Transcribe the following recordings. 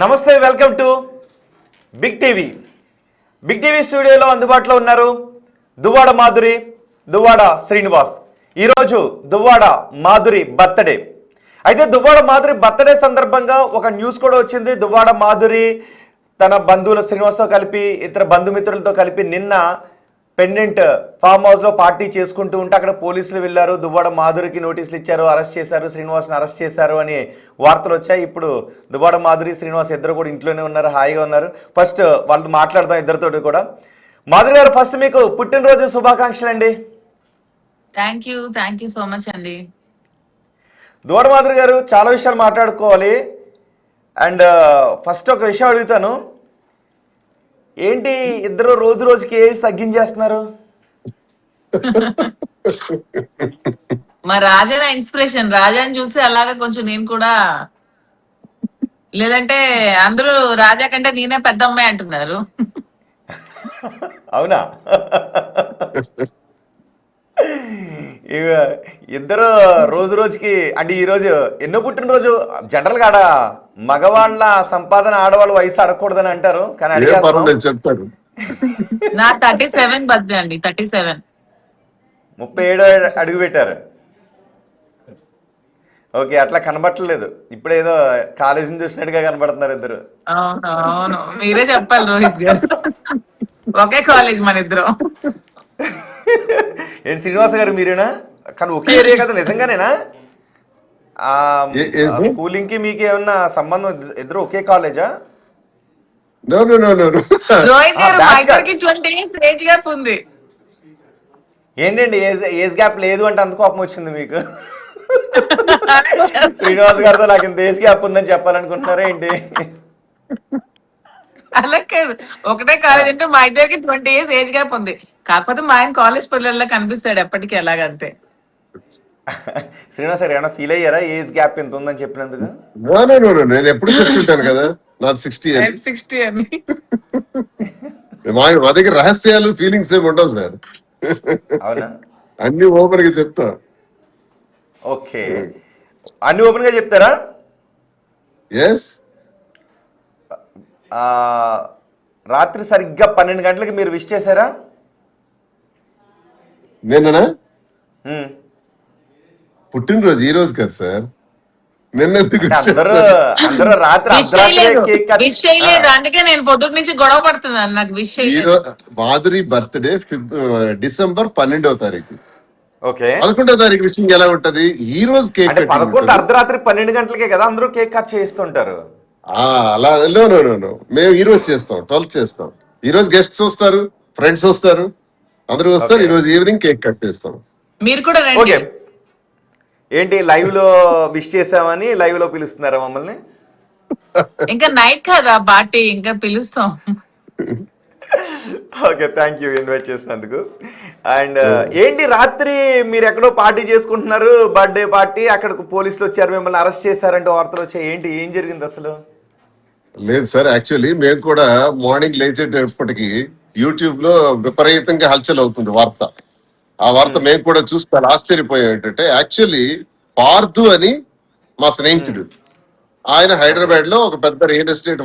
నమస్తే, welcome to big TV. Big TV స్టూడియోలో అందుబాటులో ఉన్నారు దువ్వాడ మాధురి, దువ్వాడ శ్రీనివాస్. ఈరోజు దువ్వాడ మాధురి బర్త్డే. అయితే దువ్వాడ మాధురి బర్త్డే సందర్భంగా ఒక న్యూస్ కూడా వచ్చింది. దువ్వాడ మాధురి తన బంధువుల శ్రీనివాస్తో కలిపి ఇతర బంధుమిత్రులతో కలిపి నిన్న పెండెంట్ ఫామ్ హౌస్లో పార్టీ చేసుకుంటూ ఉంటే అక్కడ పోలీసులు వెళ్ళారు, దువ్వాడ మాధురికి నోటీసులు ఇచ్చారు, అరెస్ట్ చేశారు, శ్రీనివాస్ని అరెస్ట్ చేశారు అని వార్తలు వచ్చాయి. ఇప్పుడు దువ్వాడ మాధురి శ్రీనివాస్ ఇద్దరు కూడా ఇంట్లోనే ఉన్నారు, హాయిగా ఉన్నారు. ఫస్ట్ వాళ్ళు మాట్లాడదాం ఇద్దరితో కూడా. మాధురి గారు, ఫస్ట్ మీకు పుట్టినరోజు శుభాకాంక్షలు అండి. థ్యాంక్ యూ సో మచ్ అండి. దువ్వాడ మాధురి గారు, చాలా విషయాలు మాట్లాడుకోవాలి. అండ్ ఫస్ట్ ఒక విషయం అడుగుతాను, ఏంటి ఇద్దరు రోజు రోజుకి ఏజ్ తగ్గించేస్తున్నారు? మా రాజా ఇన్స్పిరేషన్, రాజాని చూసి అలాగా కొంచెం నేను కూడా, లేదంటే అందరూ రాజా కంటే నేనే పెద్ద అమ్మాయి అంటున్నారు. అవునా? ఇద్దరు రోజు రోజుకి, అంటే ఈరోజు ఎన్నో పుట్టినరోజు? జనరల్ గా మగవాళ్ళ సంపాదన ఆడవాళ్ళ వయసు అడగకూడదని అంటారు, కానీ చెప్తారు. నా 37 బర్త్డే అండి. 37, 37 అడుగు పెట్టారు. ఓకే, అట్లా కనబట్టలేదు. ఇప్పుడేదో కాలేజీని చూసినట్టుగా కనబడుతున్నారు ఇద్దరు. అవును, మీరే చెప్పాలి రోహిత్ గారు. ఒకే కాలేజ్ మన ఇద్దరం. ఏంటి శ్రీనివాస గారు, మీరేనా? కానీ ఒకే ఏరియా కదా, నిజంగానేనా? స్కూలింగ్ కి మీకు ఏమన్నా సంబంధం? ఇద్దరు ఒకే కాలేజా? రోహిత్ గారు మా ఇద్దరికి 20 years ఏజ్ గ్యాప్ ఉంది. ఏంటండి ఏజ్ గ్యాప్ లేదు అంటే అంత కోపం వచ్చింది మీకు? శ్రీనివాస్ గారితో నాకు ఇంత ఏజ్ గ్యాప్ ఉందని చెప్పాలనుకుంటున్నారా ఏంటి? అలా కాదు, ఒకటే కాలేజ్ అంటే మా ఇద్దరికి 20 years ఏజ్ గ్యాప్ ఉంది. కాకపోతే మా ఆయన కాలేజ్ పిల్లల్లో కనిపిస్తాడు ఎప్పటికీ, అలాగంతే. శ్రీనివాస్ గారు ఏమైనా ఫీల్ అయ్యారా ఏజ్ గ్యాప్ ఎంత ఉందని చెప్పినందుకు? నేను ఎప్పుడు చెప్తుంటాను కదా, నాకు 60 అని. మా దగ్గర రహస్యాలు ఫీలింగ్స్ ఏమి ఉండవు సార్. అవునా? అన్ని ఓపెన్ గా చెప్తా. ఓకే, అన్ని ఓపెన్ గా చెప్తారా? ఎస్. రాత్రి సరిగ్గా 12 గంటలకి మీరు విష్ చేశారా? నిన్ననా? పుట్టినరోజు ఈ రోజు కదా సార్. అందరూ రాత్రి అందుకే నేను పొద్దున్న నుంచి గొడవ పడుతున్నాను, నాకు విష్ మాధురి బర్త్డే డిసెంబర్ 12వ తారీఖు. ఓకే, 11వ తారీఖు విషయం ఎలా ఉంటది? ఈ రోజు కేక్ 11 అర్ధరాత్రి 12 గంటలకే కదా అందరూ కేక్ కట్ చేస్తుంటారు. అలా మేము ఈ రోజు చేస్తాం, 12 చేస్తాం. ఈ రోజు గెస్ట్స్ వస్తారు, ఫ్రెండ్స్ వస్తారు, అందరూ వస్తారు. ఈ రోజు ఈవినింగ్ కేక్ కట్ చేస్తాం. మీరు కూడా ఓకే, ఏంటి లైవ్ లో విష్ చేసామని లైవ్ లో పిలుస్తున్నారా మమ్మల్ని? ఇంకా నైట్ కదా పార్టీ, ఇంకా పిలుస్తాం. ఓకే, థ్యాంక్ యూ ఇన్వైట్ చేసినందుకు. అండ్ ఏంటి రాత్రి మీరు ఎక్కడో పార్టీ చేసుకుంటున్నారు, బర్త్డే పార్టీ, అక్కడికి పోలీసులు వచ్చారు, మిమ్మల్ని అరెస్ట్ చేశారంటే వార్తలు వచ్చాయి. ఏంటి, ఏం జరిగింది అసలు? లేదు సార్, యాక్చువల్లీ మేము కూడా మార్నింగ్ లేచేటప్పటికి యూట్యూబ్ లో విపరీతంగా హల్చల్ అవుతుంది వార్త. ఆ వార్త మేము కూడా చూస్తే ఆశ్చర్యపోయాం. ఏంటంటే యాక్చువల్లీ పార్థు అని మా స్నేహితుడు, ఆయన హైదరాబాద్ లో ఒక పెద్ద రియల్ ఎస్టేట్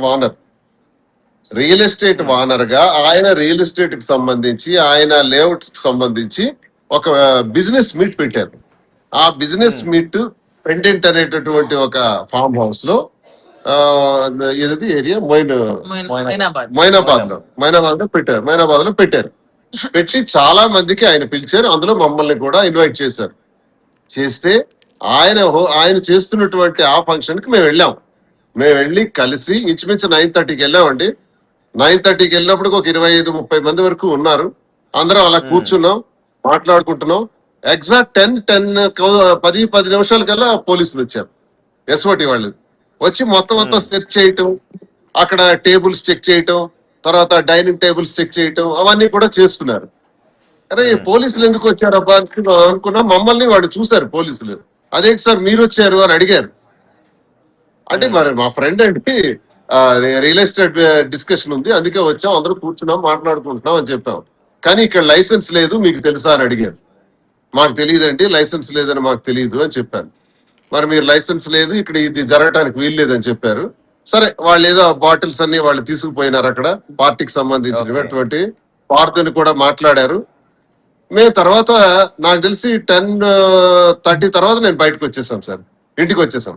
వానర్ గా ఆయన రియల్ ఎస్టేట్ కి సంబంధించి, ఆయన లేఅవుట్స్ కి సంబంధించి ఒక బిజినెస్ మీట్ పెట్టారు. ఆ బిజినెస్ మీట్ పెండెంట్ అనేటటువంటి ఒక ఫామ్ హౌస్ లో, ఏది ఏరియా మైనాబాద్ లో పెట్టారు. పెట్టి చాలా మందికి ఆయన పిలిచారు, అందులో మమ్మల్ని కూడా ఇన్వైట్ చేశారు. చేస్తే ఆయన చేస్తున్నటువంటి ఆ ఫంక్షన్ కి మేము వెళ్ళి కలిసి ఇంచుమించు 9:30కి వెళ్ళామండి. 9:30కి వెళ్ళినప్పుడు ఒక 25-30 మంది వరకు ఉన్నారు. అందరం అలా కూర్చున్నాం, మాట్లాడుకుంటున్నాం. ఎగ్జాక్ట్ 10 నిమిషాలకల్లా పోలీసులు వచ్చారు, ఎస్ఓటి వాళ్ళు వచ్చి మొత్తం అంతా సెర్చ్ చేయటం, అక్కడ టేబుల్స్ చెక్ చేయటం, తర్వాత డైనింగ్ టేబుల్స్ చెక్ చేయటం, అవన్నీ కూడా చేస్తున్నారు. అరే పోలీసులు ఎందుకు వచ్చారబ్బా అనుకున్నా. మమ్మల్ని వాడు చూశారు పోలీసులు. అదేంటి సార్ మీరు వచ్చారు అని అడిగారు. అంటే మరి మా ఫ్రెండ్ అంటే రియల్ ఎస్టేట్ డిస్కషన్ ఉంది, అందుకే వచ్చాం, అందరూ కూర్చున్నాం, మాట్లాడుకుంటున్నాం అని చెప్పాం. కానీ ఇక్కడ లైసెన్స్ లేదు, మీకు తెలుసా అని అడిగారు. మాకు తెలియదండి, లైసెన్స్ లేదని మాకు తెలియదు అని చెప్పాను. మరి మీరు లైసెన్స్ లేదు, ఇక్కడ ఇది జరగటానికి వీలు లేదని చెప్పారు. సరే వాళ్ళు ఏదో బాటిల్స్ అన్ని వాళ్ళు తీసుకుపోయినారు అక్కడ పార్టీకి సంబంధించినటువంటి పార్కుని కూడా మాట్లాడారు. మేము తర్వాత నాకు తెలిసి 10:30 తర్వాత నేను బయటకు వచ్చేసాం సార్, ఇంటికి వచ్చేసాం.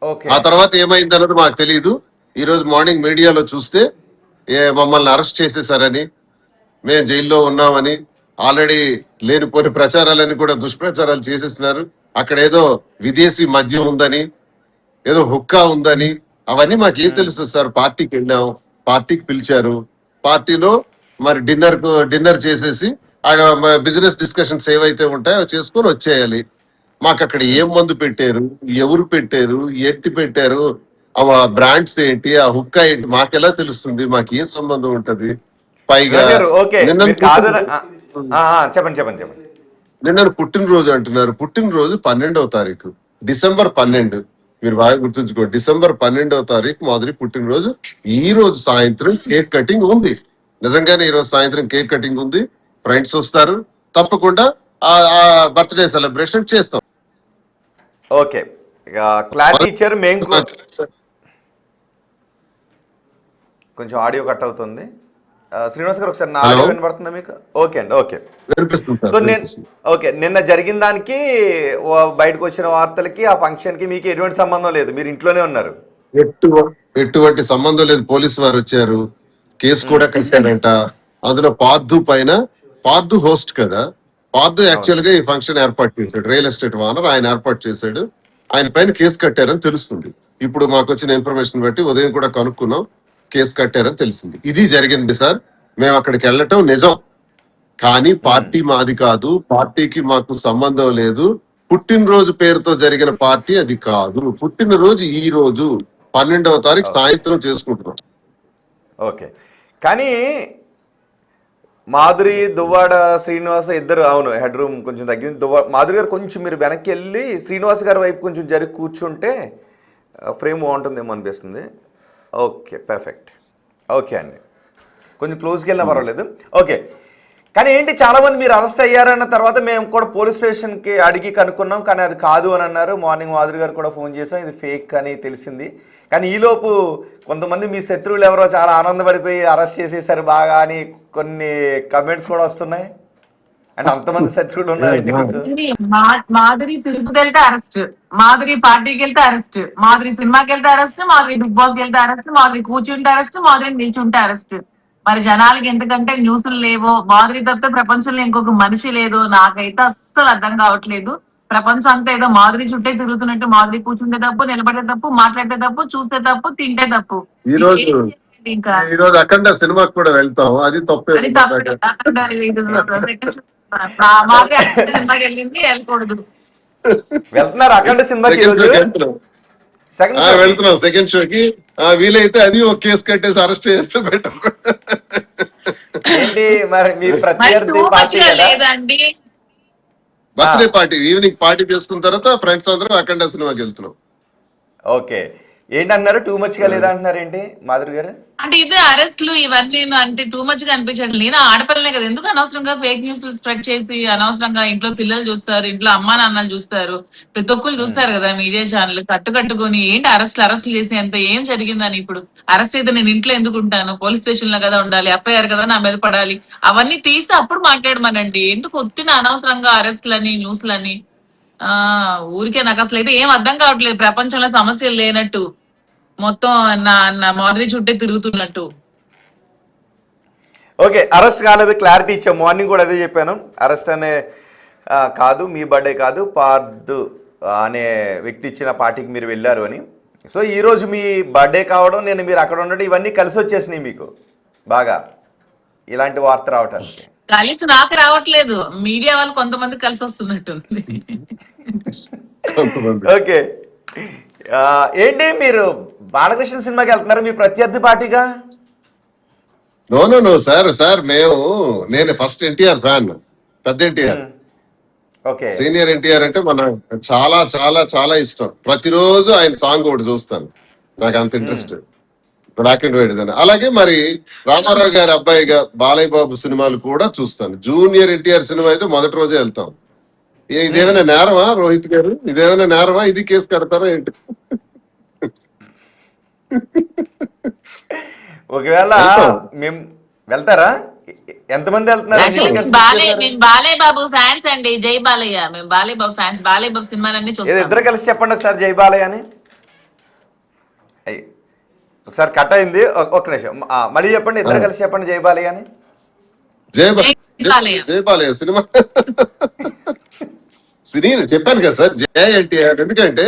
ఓకే ఆ తర్వాత ఏమైంది అన్నది మాకు తెలియదు. ఈ రోజు మార్నింగ్ మీడియాలో చూస్తే మమ్మల్ని అరెస్ట్ చేసేసారని, మేము జైల్లో ఉన్నామని, ఆల్రెడీ లేనిపోని ప్రచారాలని కూడా దుష్ప్రచారాలు చేసేసినారు. అక్కడ ఏదో విదేశీ మద్యం ఉందని, ఏదో హుక్కా ఉందని, అవన్నీ మాకేం తెలుసు సార్. పార్టీకి వెళ్ళాం, పార్టీకి పిలిచారు, పార్టీలో మరి డిన్నర్ చేసేసి బిజినెస్ డిస్కషన్స్ ఏవైతే ఉంటాయో అవి చేసుకొని వచ్చేయాలి. మాకు అక్కడ ఏం మందు పెట్టారు, ఎవరు పెట్టారు, ఎట్టి పెట్టారు, ఆ బ్రాండ్స్ ఏంటి, ఆ హుక్కా ఏంటి మాకెలా తెలుస్తుంది? మాకు ఏం సంబంధం ఉంటది? పైగా ఓకే నిన్న మీరు కాదు చెప్పండి చెప్పండి చెప్పండి. నిన్న పుట్టినరోజు అంటున్నారు. పుట్టినరోజు 12వ తారీఖు డిసెంబర్ 12. మీరు బాగా గుర్తుంచుకోండి, డిసెంబర్ 12వ తారీఖు మాధురి పుట్టినరోజు. ఈ రోజు సాయంత్రం కేక్ కటింగ్ ఉంది. నిజంగానే ఈ రోజు సాయంత్రం కేక్ కటింగ్ ఉంది. ఫ్రెండ్స్ వస్తారు, తప్పకుండా ఆ బర్త్డే సెలబ్రేషన్ చేస్తాం. ఓకే క్లారిటీ ఇచ్చారు. మేము కొంచెం ఆడియో కట్ అవుతుంది. శ్రీనివాస్ గారు ఒకసారి నా ఆడియో వినబడుతుందా మీకు? ఓకే అండి, ఓకే. సో నిన్న జరిగిన దానికి బయటకు వచ్చిన వార్తలకి ఆ ఫంక్షన్ కి మీకు ఎటువంటి సంబంధం లేదు, మీరు ఇంట్లోనే ఉన్నారు. ఎటువంటి సంబంధం లేదు. పోలీసు వారు వచ్చారు, కేసు కూడా కట్టారంట. అందులో పార్థు పైన, పార్థు హోస్ట్ కదా, పార్థు యాక్చువల్ గా ఈ ఫంక్షన్ ఏర్పాటు చేశాడు, రియల్ ఎస్టేట్ ఓనర్ ఆయన ఏర్పాటు చేశాడు. ఆయన పైన కేసు కట్టారని తెలుస్తుంది. ఇప్పుడు మాకు వచ్చిన ఇన్ఫర్మేషన్ బట్టి ఉదయం కూడా కనుక్కున్నాం, కేసు కట్టారని తెలిసింది. ఇది జరిగింది సార్. మేము అక్కడికి వెళ్ళటం నిజం, కానీ పార్టీ మాది కాదు, పార్టీకి మాకు సంబంధం లేదు. పుట్టినరోజు పేరుతో జరిగిన పార్టీ అది కాదు. పుట్టినరోజు ఈ రోజు 12వ తారీఖు సాయంత్రం చేసుకుంటున్నాం. ఓకే, కానీ మాధురి, దువ్వాడ శ్రీనివాస్ ఇద్దరు, అవును హెడ్ రూమ్ కొంచెం తగ్గింది. మాధురి గారు కొంచెం మీరు వెనక్కి వెళ్ళి శ్రీనివాస్ గారి వైపు కొంచెం జరిగి కూర్చుంటే ఫ్రేమ్ బాగుంటుందేమో అనిపిస్తుంది. Okay perfect. ఓకే అండి, కొంచెం క్లోజ్కి వెళ్ళినా పర్వాలేదు. ఓకే, కానీ ఏంటి చాలామంది మీరు అరెస్ట్ అయ్యారన్న తర్వాత మేము కూడా పోలీస్ స్టేషన్కి అడిగి కనుక్కున్నాం, కానీ అది కాదు అని అన్నారు. మార్నింగ్ మాధురి గారు కూడా ఫోన్ చేసాం, ఇది ఫేక్ అని తెలిసింది. కానీ ఈలోపు కొంతమంది మీ శత్రువులు ఎవరో చాలా ఆనందపడిపోయి అరెస్ట్ చేసేసారు బాగా అని కొన్ని కమెంట్స్ కూడా వస్తున్నాయి. అంటే అంతమంది శత్రువులు ఉన్నారండి మీకు? మాధురి తిరుపతి వెళ్తే అరెస్ట్, మాధురి పార్టీకి వెళ్తే అరెస్ట్, మాధురి సినిమాకి వెళ్తే అరెస్ట్, మాధురి బిగ్ బాస్ కి వెళ్తే అరెస్ట్, మాధురి కూర్చుంటే అరెస్ట్, మాధురి నిల్చుంటే అరెస్ట్. మరి జనాలకి ఎందుకంటే న్యూస్లు లేవో, మాధురి తప్పితే ప్రపంచంలో ఇంకొక మనిషి లేదు. నాకైతే అస్సలు అర్థం కావట్లేదు. ప్రపంచం అంతా ఏదో మాధురి చుట్టే తిరుగుతున్నట్టు, మాధురి కూర్చుంటే తప్పు, నిలబడే తప్పు, మాట్లాడితే తప్పు, చూస్తే తప్పు, తింటే తప్పు. ఇంకా ఈ రోజు అఖండ సినిమాకి కూడా వెళ్తాం, అది తప్పే. అది తప్పు. మాధురి సినిమాకి వెళ్ళింది, వెళ్ళకూడదు. వెళ్తున్నారు అఖండ సినిమాకి వెళ్తున్నాం సెకండ్ షోకి. వీలైతే అది ఒక కేసు కట్టేసి అరెస్ట్ చేస్తే బెటర్. ఏంటి మరి మీ ప్రత్యర్థి పార్టీ లేదండి, బర్త్డే పార్టీ ఈవినింగ్ పార్టీ చేసుకున్న తర్వాత ఫ్రెండ్స్ అందరూ అఖండ సినిమాకి వెళ్తున్నాం. ఓకే, ఏంటన్నారు? టూ మచ్ గా లేదా అంటున్నారు ఏంటి మాధురి గారు? అంటే ఇది అరెస్ట్లు ఇవన్నీ అంటే టూ మచ్ గా అనిపించట్లేదు. నేను ఆడపిల్లనే కదా, ఎందుకు అనవసరంగా ఫేక్ న్యూస్ స్ప్రెడ్ చేసి అనవసరంగా ఇంట్లో పిల్లలు చూస్తారు, ఇంట్లో అమ్మా నాన్నలు చూస్తారు, ప్రతి ఒక్కరు చూస్తారు కదా మీడియా ఛానల్. కట్టుకొని ఏంటి అరెస్ట్లు చేసి అంత ఏం జరిగిందని. ఇప్పుడు అరెస్ట్ అయితే నేను ఇంట్లో ఎందుకు ఉంటాను? పోలీస్ స్టేషన్ లో కదా ఉండాలి, ఎఫ్ఐఆర్ కదా నా మీద పడాలి. అవన్నీ తీసి అప్పుడు మాట్లాడమనండి. ఎందుకు ఒత్తిన అనవసరంగా అరెస్ట్లని న్యూస్లని. ఊరికే నాకు అసలు అయితే ఏం అర్థం కావట్లేదు. ప్రపంచంలో సమస్యలు లేనట్టు, మొత్తం నా మాదిరి చుట్టే తిరుగుతున్నట్టు. ఓకే, అరెస్ట్ కాలేదు, క్లారిటీ ఇచ్చాం. మార్నింగ్ కూడా అదే చెప్పాను, అరెస్ట్ అనే కాదు, మీ బర్త్డే కాదు, పార్థు అనే వ్యక్తి ఇచ్చిన పార్టీకి మీరు వెళ్ళారు అని. సో ఈరోజు మీ బర్త్డే కావడం, నేను మీరు అక్కడ ఉండడం, ఇవన్నీ కలిసి వచ్చేసినాయి మీకు బాగా, ఇలాంటి వార్త రావటానికి. కలిసి నాకు రావట్లేదు, మీడియా వాళ్ళు కొంతమంది కలిసి వస్తున్నట్టుంది. ఓకే, ఏంటి మీరు బాలకృష్ణ సినిమాకి వెళ్తున్నారు మీ ప్రత్యర్థి పార్టీగా? నో సార్ నేను ఫస్ట్ ఎన్టీఆర్ ఫ్యాన్, పెద్ద ఎన్టీఆర్. ఓకే, సీనియర్ ఎన్టీఆర్ అంటే మన చాలా చాలా చాలా ఇష్టం. ప్రతిరోజు ఆయన సాంగ్ ఒకటి చూస్తాను, నాకు అంత ఇంట్రెస్ట్. బ్లాక్ అండ్ వైట్ అని. అలాగే మరి రామారావు గారి అబ్బాయిగా బాలయ్య బాబు సినిమాలు కూడా చూస్తాను. జూనియర్ ఎన్టీఆర్ సినిమా అయితే మొదటి రోజే వెళ్తాం. ఇదేమైనా నేరమా రోహిత్ గారు? ఇదేమైనా నేరమా? ఇది కేసు కడతారా ఏంటి? ఒకవేళ వెళ్తాం. మేము వెళ్తారా? ఎంతమంది వెళ్తున్నారు? యాక్చువల్లీ ఎన్ని మేము tickets book చేశారు? మేము బాలయ్య బాబు ఫ్యాన్స్ అండి. జై బాలయ్య. మేము బాలయ్య బాబు ఫ్యాన్స్. బాలయ్య బాబు సినిమాలన్నీ ఏదో చూస్తాం. ఇద్దరు కలిసి చెప్పండి ఒకసారి జై బాలయ్య అని. అయ్యి ఒకసారి కట్ అయింది, ఒక్క నిమిషం. మళ్ళీ చెప్పండి, ఇద్దరు కలిసి చెప్పండి జై బాలయ్య అని. జయపాలయ్య సినిమా సీనియర్ చెప్పాను కదా సార్, జయ ఎన్టీఆర్. ఎందుకంటే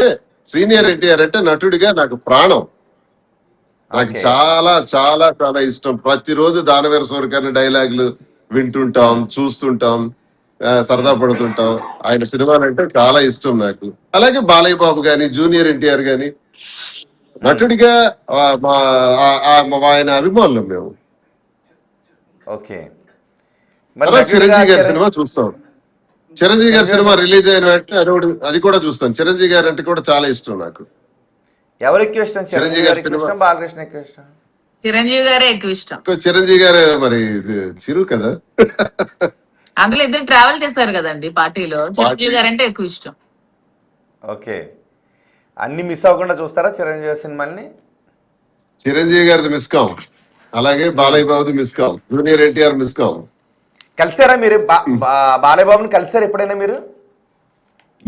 సీనియర్ ఎన్టీఆర్ అంటే నటుడిగా నాకు ప్రాణం. నాకు Okay. చాలా చాలా చాలా ఇష్టం. ప్రతిరోజు దానవీర సూరకర్ణ డైలాగులు వింటుంటాం, చూస్తుంటాం, సరదా పడుతుంటాం. ఆయన సినిమాలు అంటే చాలా ఇష్టం నాకు. అలాగే బాలయ్య బాబు గాని, జూనియర్ ఎన్టీఆర్ గాని నటుడిగా ఆయన అభిమానులు మేము. ఓకే. తర్వాత చిరంజీవి గారి సినిమా చూస్తాం. చిరంజీవి గారి సినిమా రిలీజ్ అయిన వెంటనే అది కూడా చూస్తాను. చిరంజీవి గారు అంటే కూడా చాలా ఇష్టం నాకు. ఎవరు ఎక్కువ ఇష్టం? చిరంజీవి గారు ఎక్కువ ఇష్టం, బాలకృష్ణ ఎక్కువ ఇష్టం? చిరంజీవి గారే ఎక్కువ ఇష్టం. చిరంజీవి గారు మరి చిరు కదా. అందులో ఇద్దరు ట్రావెల్ చేశారు కదండి పార్టీలో. చిరంజీవి గారు అంటే ఎక్కువ ఇష్టం. ఓకే. అన్ని మిస్ అవ్వకుండా చూస్తారా చిరంజీవి సినిమాల్ని? చిరంజీవి గారిది మిస్ కాం, అలాగే బాలయ్య బాబుది మిస్ కాం, జూనియర్ ఎన్టీఆర్ మిస్ కాం. కలిసారా మీరు? బాలయ్య బాబుని కలిసారు ఎప్పుడైనా మీరు?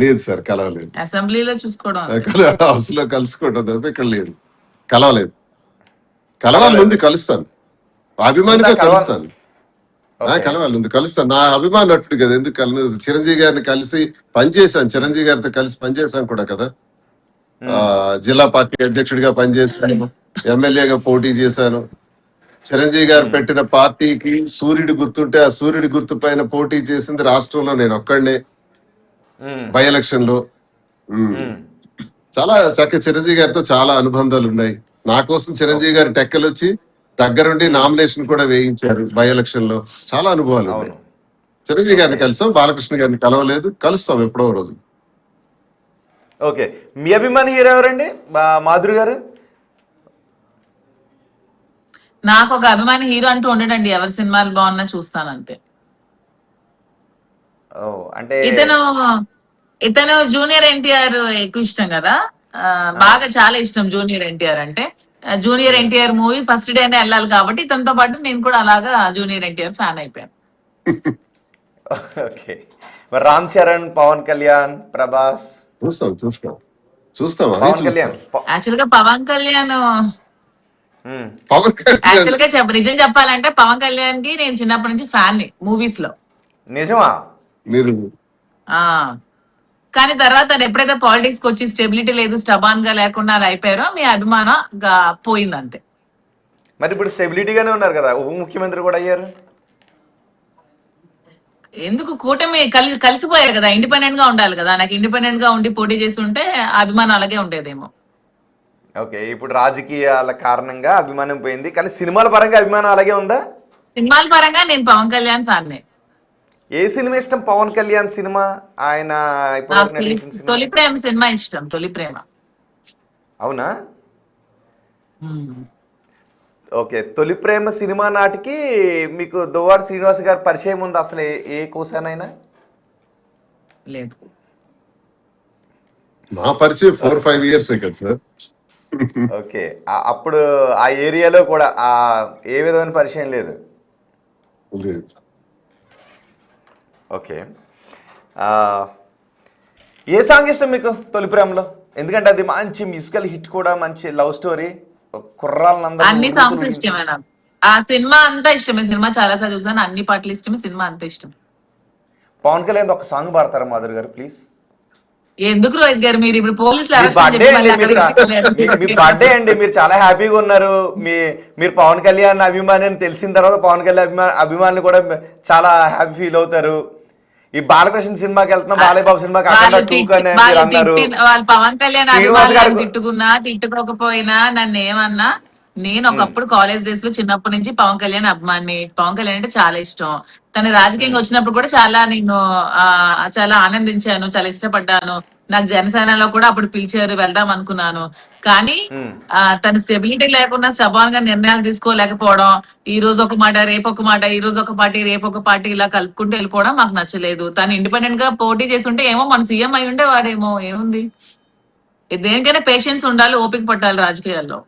లేదు సార్, కలవలేదు. అసెంబ్లీలో చూసుకోవడం. హౌస్ లో కలుసుకోవడం తప్ప ఇక్కడ లేదు, కలవలేదు. కలవాలి ఉంది, కలుస్తాను. అభిమానిగా కలుస్తాను. కలవాలి ఉంది, కలుస్తాను. నా అభిమాన నటుడు కదా, ఎందుకు చిరంజీవి గారిని కలిసి పనిచేశాను, చిరంజీవి గారితో కలిసి పనిచేశాను కూడా కదా. జిల్లా పార్టీ అధ్యక్షుడిగా పనిచేశాను, ఎమ్మెల్యేగా పోటీ చేశాను. చిరంజీవి గారు పెట్టిన పార్టీకి సూర్యుడి గుర్తుంటే ఆ సూర్యుడి గుర్తు పైన పోటీ చేసింది రాష్ట్రంలో నేను ఒక్కడే బై ఎలక్షన్ లో. చాలా చక్కగా చిరంజీవి గారితో చాలా అనుబంధాలు ఉన్నాయి. నా కోసం చిరంజీవి గారి టెక్కలు వచ్చి దగ్గరుండి నామినేషన్ కూడా వేయించారు బై ఎలక్షన్ లో. చాలా అనుభవాలు ఉన్నాయి. చిరంజీవి గారిని కలిసాం, బాలకృష్ణ గారిని కలవలేదు, కలుస్తాం ఎప్పుడో రోజు. ఓకే. మీ అభిమాని హీరో ఎవరండి? మాధురి గారు? నాకు ఒక అభిమాని హీరో అంటూ ఉండడండి. ఎవరి సినిమాలు బాగున్నా చూస్తాను అంతే. అంటే ఇతను జూనియర్ ఎన్టీఆర్ ఎక్కువ ఇష్టం కదా. బాగా చాలా ఇష్టం జూనియర్ ఎన్టీఆర్ అంటే. జూనియర్ ఎన్టీఆర్ మూవీ ఫస్ట్ డేనే వెళ్ళాలి కాబట్టి ఇతనితో పాటు నేను కూడా అలాగా జూనియర్ ఎన్టీఆర్ ఫ్యాన్ అయిపోయాను. ఓకే. మరి రామ్ చరణ్, పవన్ కళ్యాణ్, ప్రభాస్? చూస్తాం. పవన్ కళ్యాణ్ యాక్చువల్ గా పవన్ కళ్యాణ్ పవన్ యాక్చువల్ గా నిజం చెప్పాలంటే పవన్ కళ్యాణ్ కి నేను చిన్నప్పటి నుంచి ఫ్యాన్ ని మూవీస్ లో. నిజమా? మీరు కానీ తర్వాత ఎప్పుడైతే పాలిటిక్స్ కి వచ్చి స్టెబిలిటీ లేదు, స్టబాన్ గా లేకుండా అలా అయిపోయారో మీ అభిమానం పోయింది అంతే. మరి ఇప్పుడు స్టెబిలిటీగానే ఉన్నారు కదా, ఉప ముఖ్యమంత్రి కూడా అయ్యారు. ఎందుకు కూటమి కలిసిపోయారు కదా, ఇండిపెండెంట్ గా ఉండాలి కదా. నాకు ఇండిపెండెంట్ గా ఉండి పోటీ చేసి ఉంటే అభిమానం అలాగే ఉండేదేమో. ఓకే. ఇప్పుడు రాజకీయాల కారణంగా అభిమానం పోయింది, కానీ సినిమాల పరంగా అభిమానం అలాగే ఉందా? సినిమాల పరంగా నేను పవన్ కళ్యాణ్ ఫ్యాన్. ఏ సినిమా ఇష్టం పవన్ కళ్యాణ్ సినిమా? ఆయన తొలి ప్రేమ సినిమా ఇష్టం. తొలి ప్రేమ. అవునా? ఓకే. తొలి ప్రేమ సినిమా నాటికి మీకు దువ్వాడ శ్రీనివాస్ గారి పరిచయం ఉంది అసలు ఏ కోసానైనా? లేదు. మా పరిచయం 4-5 years కదా సార్. ఓకే. అప్పుడు ఆ ఏరియాలో కూడా ఏ విధమైన పరిచయం లేదు? ఓకే. ఏ సాంగ్ ఇష్టం మీకు తొలి ప్రేమలో? ఎందుకంటే అది మంచి మ్యూజికల్ హిట్ కూడా, మంచి లవ్ స్టోరీ, కుర్రాళ్ళందరూ. అన్ని సాంగ్స్ ఇష్టమే నాకు. ఆ సినిమా అంతా ఇష్టమే. సినిమా చాలా సార్లు చూసాను, అన్ని పాటలు ఇష్టమే, సినిమా అంతా ఇష్టం. పవన్ కళ్యాణ్ ఒక సాంగ్ పాడతారా మాధురి గారు ప్లీజ్? ఎందుకు రోహిత్ గారు మీరు ఇప్పుడు పోలీసులు మీ బర్త్డే అండి, మీరు చాలా హ్యాపీగా ఉన్నారు. మీరు పవన్ కళ్యాణ్ అభిమాని అని తెలిసిన తర్వాత పవన్ కళ్యాణ్ అభిమానులు కూడా చాలా హ్యాపీ ఫీల్ అవుతారు. ఈ బాలకృష్ణ సినిమాకి వెళ్తున్నా, బాలయ్య బాబు సినిమాకి అన్నారు. వాళ్ళు పవన్ కళ్యాణ్ అభిమానులు తిట్టుకున్నా తిట్టుకోకపోయినా నన్ను ఏమన్నా, నేను ఒకప్పుడు కాలేజ్ డేస్ లో చిన్నప్పటి నుంచి పవన్ కళ్యాణ్ అభిమాని. పవన్ కళ్యాణ్ అంటే చాలా ఇష్టం. తను రాజకీయంగా వచ్చినప్పుడు కూడా చాలా నేను చాలా ఆనందించాను, చాలా ఇష్టపడ్డాను. నాకు జనసేనలో కూడా అప్పుడు పిలిచారు, వెళ్దాం అనుకున్నాను. కానీ తన స్టెబిలిటీ లేకుండా స్టబాన్ గా నిర్ణయాలు తీసుకోలేకపోవడం, ఈ రోజు ఒక మాట రేపు ఒక మాట, ఈ రోజు ఒక పార్టీ రేపు ఒక పార్టీ, ఇలా కలుపుకుంటూ వెళ్ళిపోవడం మాకు నచ్చలేదు. తను ఇండిపెండెంట్ గా పోటీ చేసి ఉంటే ఏమో మన సీఎం అయి ఉంటే వాడేమో. ఏముంది, దేనికైనా పేషెన్స్ ఉండాలి, ఓపిక పట్టాలి రాజకీయాల్లో.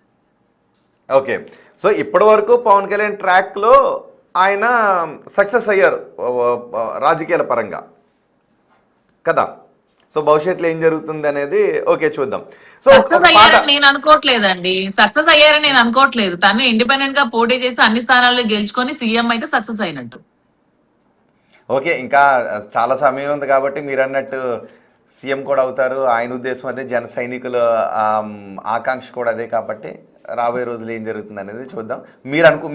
ఓకే. సో ఇప్పటి వరకు పవన్ కళ్యాణ్ ట్రాక్లో ఆయన సక్సెస్ అయ్యారు రాజకీయాల పరంగా కదా. సో భవిష్యత్తులో ఏం జరుగుతుంది అనేది ఓకే చూద్దాం. సో సక్సెస్ అయ్యారని నేను అనుకోవట్లేదండి. సక్సెస్ అయ్యారని నేను అనుకోవట్లేదు. తను ఇండిపెండెంట్ గా పోటీ చేసి అన్ని స్థానాల్లో గెలుచుకొని సీఎం అయితే సక్సెస్ అయినట్టు. ఓకే, ఇంకా చాలా సమయం ఉంది కాబట్టి మీరు అన్నట్టు సీఎం కూడా అవుతారు. ఆయన ఉద్దేశం అదే, జన సైనికుల ఆకాంక్ష కూడా అదే. కాబట్టి రాబోయే రోజులు ఏం జరుగుతుంది అనేది చూద్దాం.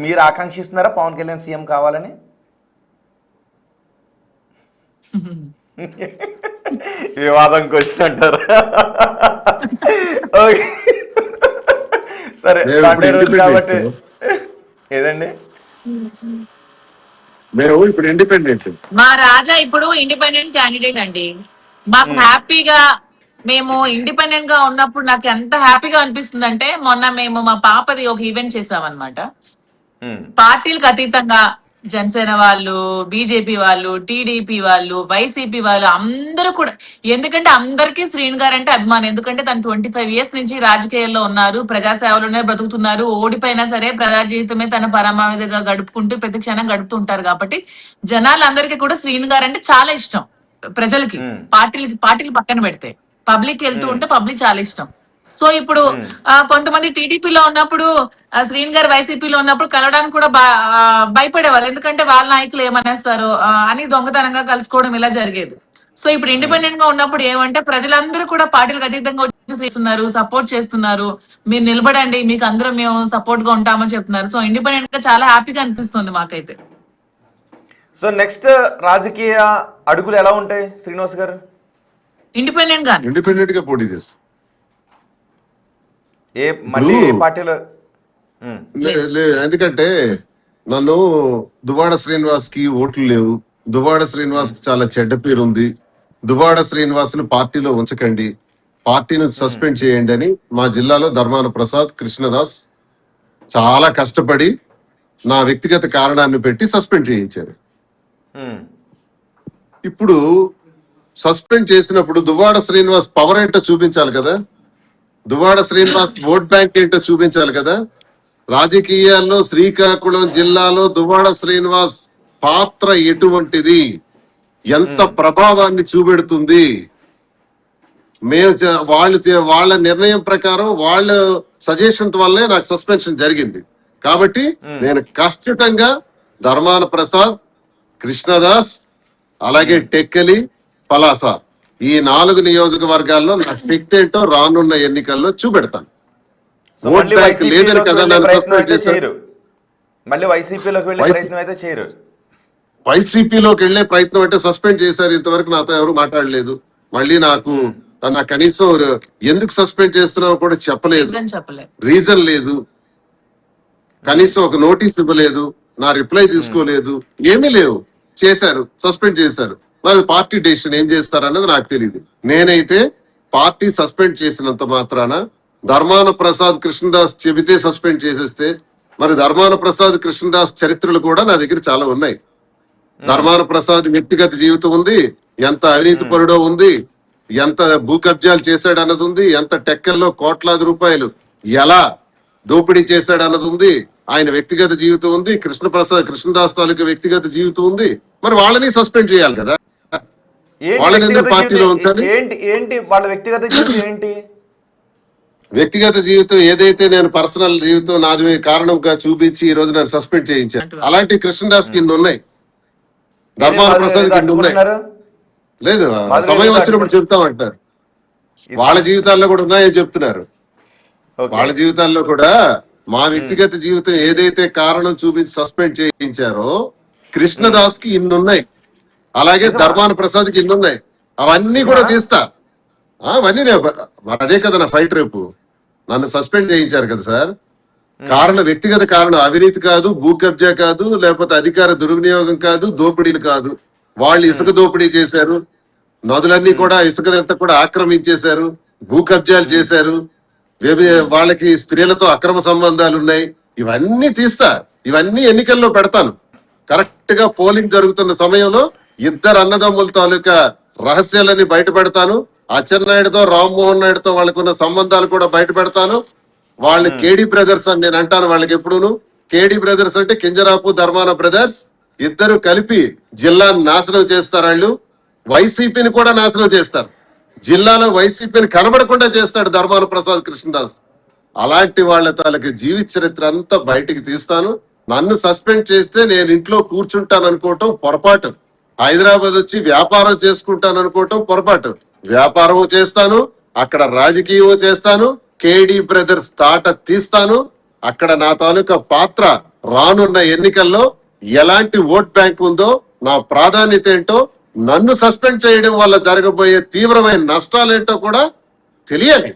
మీరు ఆకాంక్షిస్తున్నారా పవన్ కళ్యాణ్ సీఎం కావాలని? వివాదం క్వశ్చన్ అంటారు. ఓకే సరే, సండే రోజు కాబట్టి ఏదండి మేము ఇప్పుడు ఇండిపెండెంట్. మా రాజా ఇప్పుడు ఇండిపెండెంట్ క్యాండిడేట్ అండి. మాకు హ్యాపీగా, మేము ఇండిపెండెంట్ గా ఉన్నప్పుడు నాకు ఎంత హ్యాపీగా అనిపిస్తుంది అంటే, మొన్న మేము మా పాపది ఒక ఈవెంట్ చేసామన్నమాట. పార్టీలకు అతీతంగా జనసేన వాళ్ళు, బీజేపీ వాళ్ళు, టీడీపీ వాళ్ళు, వైసీపీ వాళ్ళు అందరూ కూడా, ఎందుకంటే అందరికీ శ్రీను గారు అంటే అభిమానం. ఎందుకంటే తను 25 years నుంచి రాజకీయాల్లో ఉన్నారు, ప్రజాసేవలోనే బ్రతుకుతున్నారు. ఓడిపోయినా సరే ప్రజా జీవితమే తన పరమావధిగా గడుపుకుంటూ ప్రతి క్షణం గడుపుతుంటారు. కాబట్టి జనాలందరికీ కూడా శ్రీను గారు అంటే చాలా ఇష్టం. ప్రజలకి, పార్టీలు పక్కన పెడితే పబ్లిక్ వెళ్తూ ఉంటే పబ్లిక్ చాలా ఇష్టం. సో ఇప్పుడు కొంతమంది టీడీపీలో ఉన్నప్పుడు, శ్రీను గారు వైసీపీలో ఉన్నప్పుడు కలవడానికి కూడా భయపడేవాళ్ళు. ఎందుకంటే వాళ్ళ నాయకులు ఏమనేస్తారు అని దొంగతనంగా కలుసుకోవడం ఇలా జరిగేది. సో ఇప్పుడు ఇండిపెండెంట్ గా ఉన్నప్పుడు ఏమంటే ప్రజలందరూ కూడా పార్టీలకు అతీతంగా వచ్చేస్తున్నారు, సపోర్ట్ చేస్తున్నారు. మీరు నిలబడండి, మీకు అందరం మేము సపోర్ట్ గా ఉంటామని చెప్తున్నారు. సో ఇండిపెండెంట్ గా చాలా హ్యాపీగా అనిపిస్తుంది మాకైతే. సో నెక్స్ట్ రాజకీయ అడుగులు ఎలా ఉంటాయి శ్రీనివాస్ గారు? ఇండిపెండెంట్ గా పోటీ చేస్తారు. మళ్ళీ పార్టీలో ఎందుకంటే నన్ను దువ్వాడ శ్రీనివాస్ కి ఓట్లు లేవు, దువ్వాడ శ్రీనివాస్ కి చాలా చెడ్డ పేరు ఉంది, దువ్వాడ శ్రీనివాస్ ను పార్టీలో ఉంచకండి, పార్టీని సస్పెండ్ చేయండి అని మా జిల్లాలో ధర్మాన ప్రసాద్, కృష్ణదాస్ చాలా కష్టపడి నా వ్యక్తిగత కారణాన్ని పెట్టి సస్పెండ్ చేయించారు. ఇప్పుడు సస్పెండ్ చేసినప్పుడు దువ్వాడ శ్రీనివాస్ పవర్ ఏంటో చూపించాలి కదా, దువ్వాడ శ్రీనివాస్ ఓట్ బ్యాంక్ ఏంటో చూపించాలి కదా. రాజకీయాల్లో శ్రీకాకుళం జిల్లాలో దువ్వాడ శ్రీనివాస్ పాత్ర ఎటువంటిది, ఎంత ప్రభావాన్ని చూపెడుతుంది, వాళ్ళ నిర్ణయం ప్రకారం వాళ్ళ సజెషన్ వల్లే నాకు సస్పెన్షన్ జరిగింది. కాబట్టి నేను ఖచ్చితంగా ధర్మాన ప్రసాద్, కృష్ణదాస్, అలాగే టెక్కలి, పలాస ఈ 4 నియోజకవర్గాల్లో నా శక్తి ఏంటో రానున్న ఎన్నికల్లో చూపెడతాను. ఓట్ బ్యాంక్ లేదని కదా నన్ను సస్పెండ్ చేశారు. మళ్ళీ వైసీపీలోకి వెళ్ళే ప్రయత్నం అయితే చేయరు. వైసీపీలోకి వెళ్లే ప్రయత్నం అంటే సస్పెండ్ చేశారు. ఇంతవరకు నాతో ఎవరు మాట్లాడలేదు. మళ్ళీ నాకు కనీసం ఎందుకు సస్పెండ్ చేస్తున్నావు కూడా చెప్పలేదు, రీజన్ లేదు, కనీసం ఒక నోటీస్ ఇవ్వలేదు, నా రిప్లై తీసుకోలేదు, ఏమీ లేవు. చేశారు, సస్పెండ్ చేశారు. మరి పార్టీ డెసిషన్ ఏం చేస్తారన్నది నాకు తెలియదు. నేనైతే పార్టీ సస్పెండ్ చేసినంత మాత్రాన ధర్మాన ప్రసాద్, కృష్ణదాస్ చెబితే సస్పెండ్ చేసేస్తే, మరి ధర్మాన ప్రసాద్, కృష్ణదాస్ చరిత్రలు కూడా నా దగ్గర చాలా ఉన్నాయి. ధర్మాన ప్రసాద్ వ్యక్తిగత జీవితం ఉంది, ఎంత అవినీతి పరుడో ఉంది, ఎంత భూ కబ్జాలు చేశాడు అన్నది ఉంది, ఎంత టెక్కల్లో కోట్లాది రూపాయలు ఎలా దోపిడీ చేశాడు అన్నది ఉంది, ఆయన వ్యక్తిగత జీవితం ఉంది, కృష్ణదాస్ తాలూకు వ్యక్తిగత జీవితం ఉంది. మరి వాళ్ళని సస్పెండ్ చేయాలి కదా, వాళ్ళని ఎందుకు పార్టీలో ఉంచాలి? ఏంటి వాళ్ళ వ్యక్తిగత జీవితం ఏంటి? వ్యక్తిగత జీవితం ఏదైతే నేను పర్సనల్ జీవితం నాది కారణంగా చూపించి ఈ రోజు నన్ను సస్పెండ్ చేయించాను. అలాంటి కృష్ణదాస్ కింద ఉన్నాయి, ధర్మాన ప్రసాద్ కింద ఉన్నాయి. లేదు, సమయం వచ్చినప్పుడు చెప్తామంటారు. వాళ్ళ జీవితాల్లో కూడా ఉన్నాయని చెప్తున్నారు. వాళ్ళ జీవితాల్లో కూడా మా వ్యక్తిగత జీవితం ఏదైతే కారణం చూపించి సస్పెండ్ చేయించారో కృష్ణదాస్ కి ఇన్నున్నాయి, అలాగే ధర్మాన ప్రసాద్ కి ఇన్నున్నాయి. అవన్నీ కూడా తీస్తా. అవన్నీ అదే కదా నా ఫైట్. రేపు నన్ను సస్పెండ్ చేయించారు కదా సార్, వ్యక్తిగత కారణం అవినీతి కాదు, భూ కబ్జా కాదు, లేకపోతే అధికార దుర్వినియోగం కాదు, దోపిడీలు కాదు. వాళ్ళు ఇసుక దోపిడీ చేశారు, నదులన్నీ కూడా ఇసుకనంతా కూడా ఆక్రమించేశారు, భూ కబ్జాలు చేశారు, వాళ్ళకి స్త్రీలతో అక్రమ సంబంధాలు ఉన్నాయి. ఇవన్నీ తీస్తా, ఇవన్నీ ఎన్నికల్లో పెడతాను. కరెక్ట్ గా పోలింగ్ జరుగుతున్న సమయంలో 2 అన్నదమ్ముల తాలూకా రహస్యాలన్నీ బయట పెడతాను. అచ్చెన్నాయుడుతో, రామ్మోహన్ నాయుడుతో వాళ్ళకున్న సంబంధాలు కూడా బయట పెడతాను. వాళ్ళు కేడి బ్రదర్స్ అని నేను అంటాను వాళ్ళకి ఎప్పుడును. కేడి బ్రదర్స్ అంటే కింజరాపు ధర్మాన బ్రదర్స్, ఇద్దరు కలిపి జిల్లాను నాశనం చేస్తారు. వాళ్ళు వైసీపీని కూడా నాశనం చేస్తారు. జిల్లాలో వైసీపీని కనబడకుండా చేస్తాడు ధర్మాన ప్రసాద్ కృష్ణదాస్. అలాంటి వాళ్ళ తాలూకు జీవిత చరిత్ర అంతా బయటికి తీస్తాను. నన్ను సస్పెండ్ చేస్తే నేను ఇంట్లో కూర్చుంటాను అనుకోవటం పొరపాటు. హైదరాబాద్ వచ్చి వ్యాపారం చేసుకుంటాను అనుకోవటం పొరపాటు. వ్యాపారం చేస్తాను, అక్కడ రాజకీయం చేస్తాను, కేడి బ్రదర్స్ తాట తీస్తాను. అక్కడ నా తాలూకా పాత్ర రానున్న ఎన్నికల్లో ఎలాంటి ఓట్ బ్యాంక్ ఉందో, నా ప్రాధాన్యత ఏంటో, నన్ను సస్పెండ్ చేయడం వల్ల జరగబోయే తీవ్రమైన నష్టాలేంటో కూడా తెలియాలి.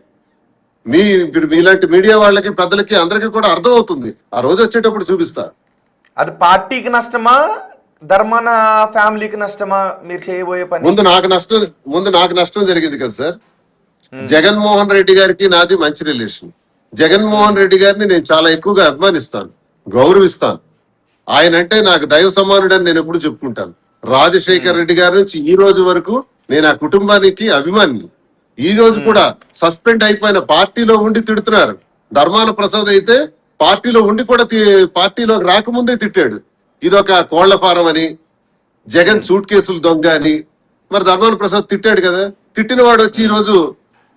మీలాంటి మీడియా వాళ్ళకి, పెద్దలకి, అందరికీ కూడా అర్థం అవుతుంది. ఆ రోజు వచ్చేటప్పుడు చూపిస్తా. అది పార్టీకి నష్టమా, ధర్మాన ఫ్యామిలీకి నష్టమా మీరు చేయబోయే పని? ముందు నాకు నష్టం జరిగింది కదా సార్. జగన్మోహన్ రెడ్డి గారికి నాది మంచి రిలేషన్. జగన్మోహన్ రెడ్డి గారిని నేను చాలా ఎక్కువగా అభిమానిస్తాను, గౌరవిస్తాను. ఆయన అంటే నాకు దైవ సమానుడని నేను ఎప్పుడు చెప్పుకుంటాను. రాజశేఖర్ రెడ్డి గారి నుంచి ఈ రోజు వరకు నేను ఆ కుటుంబానికి అభిమానిని. ఈ రోజు కూడా సస్పెండ్ అయిపోయిన పార్టీలో ఉండి తిడుతున్నారు. ధర్మాన ప్రసాద్ అయితే పార్టీలో ఉండి కూడా పార్టీలోకి రాకముందే తిట్టాడు. ఇదొక కోళ్ల ఫారం అని, జగన్ సూట్ కేసులు దొంగ అని. మరి ధర్మాన ప్రసాద్ తిట్టాడు కదా, తిట్టిన వాడు వచ్చి ఈ రోజు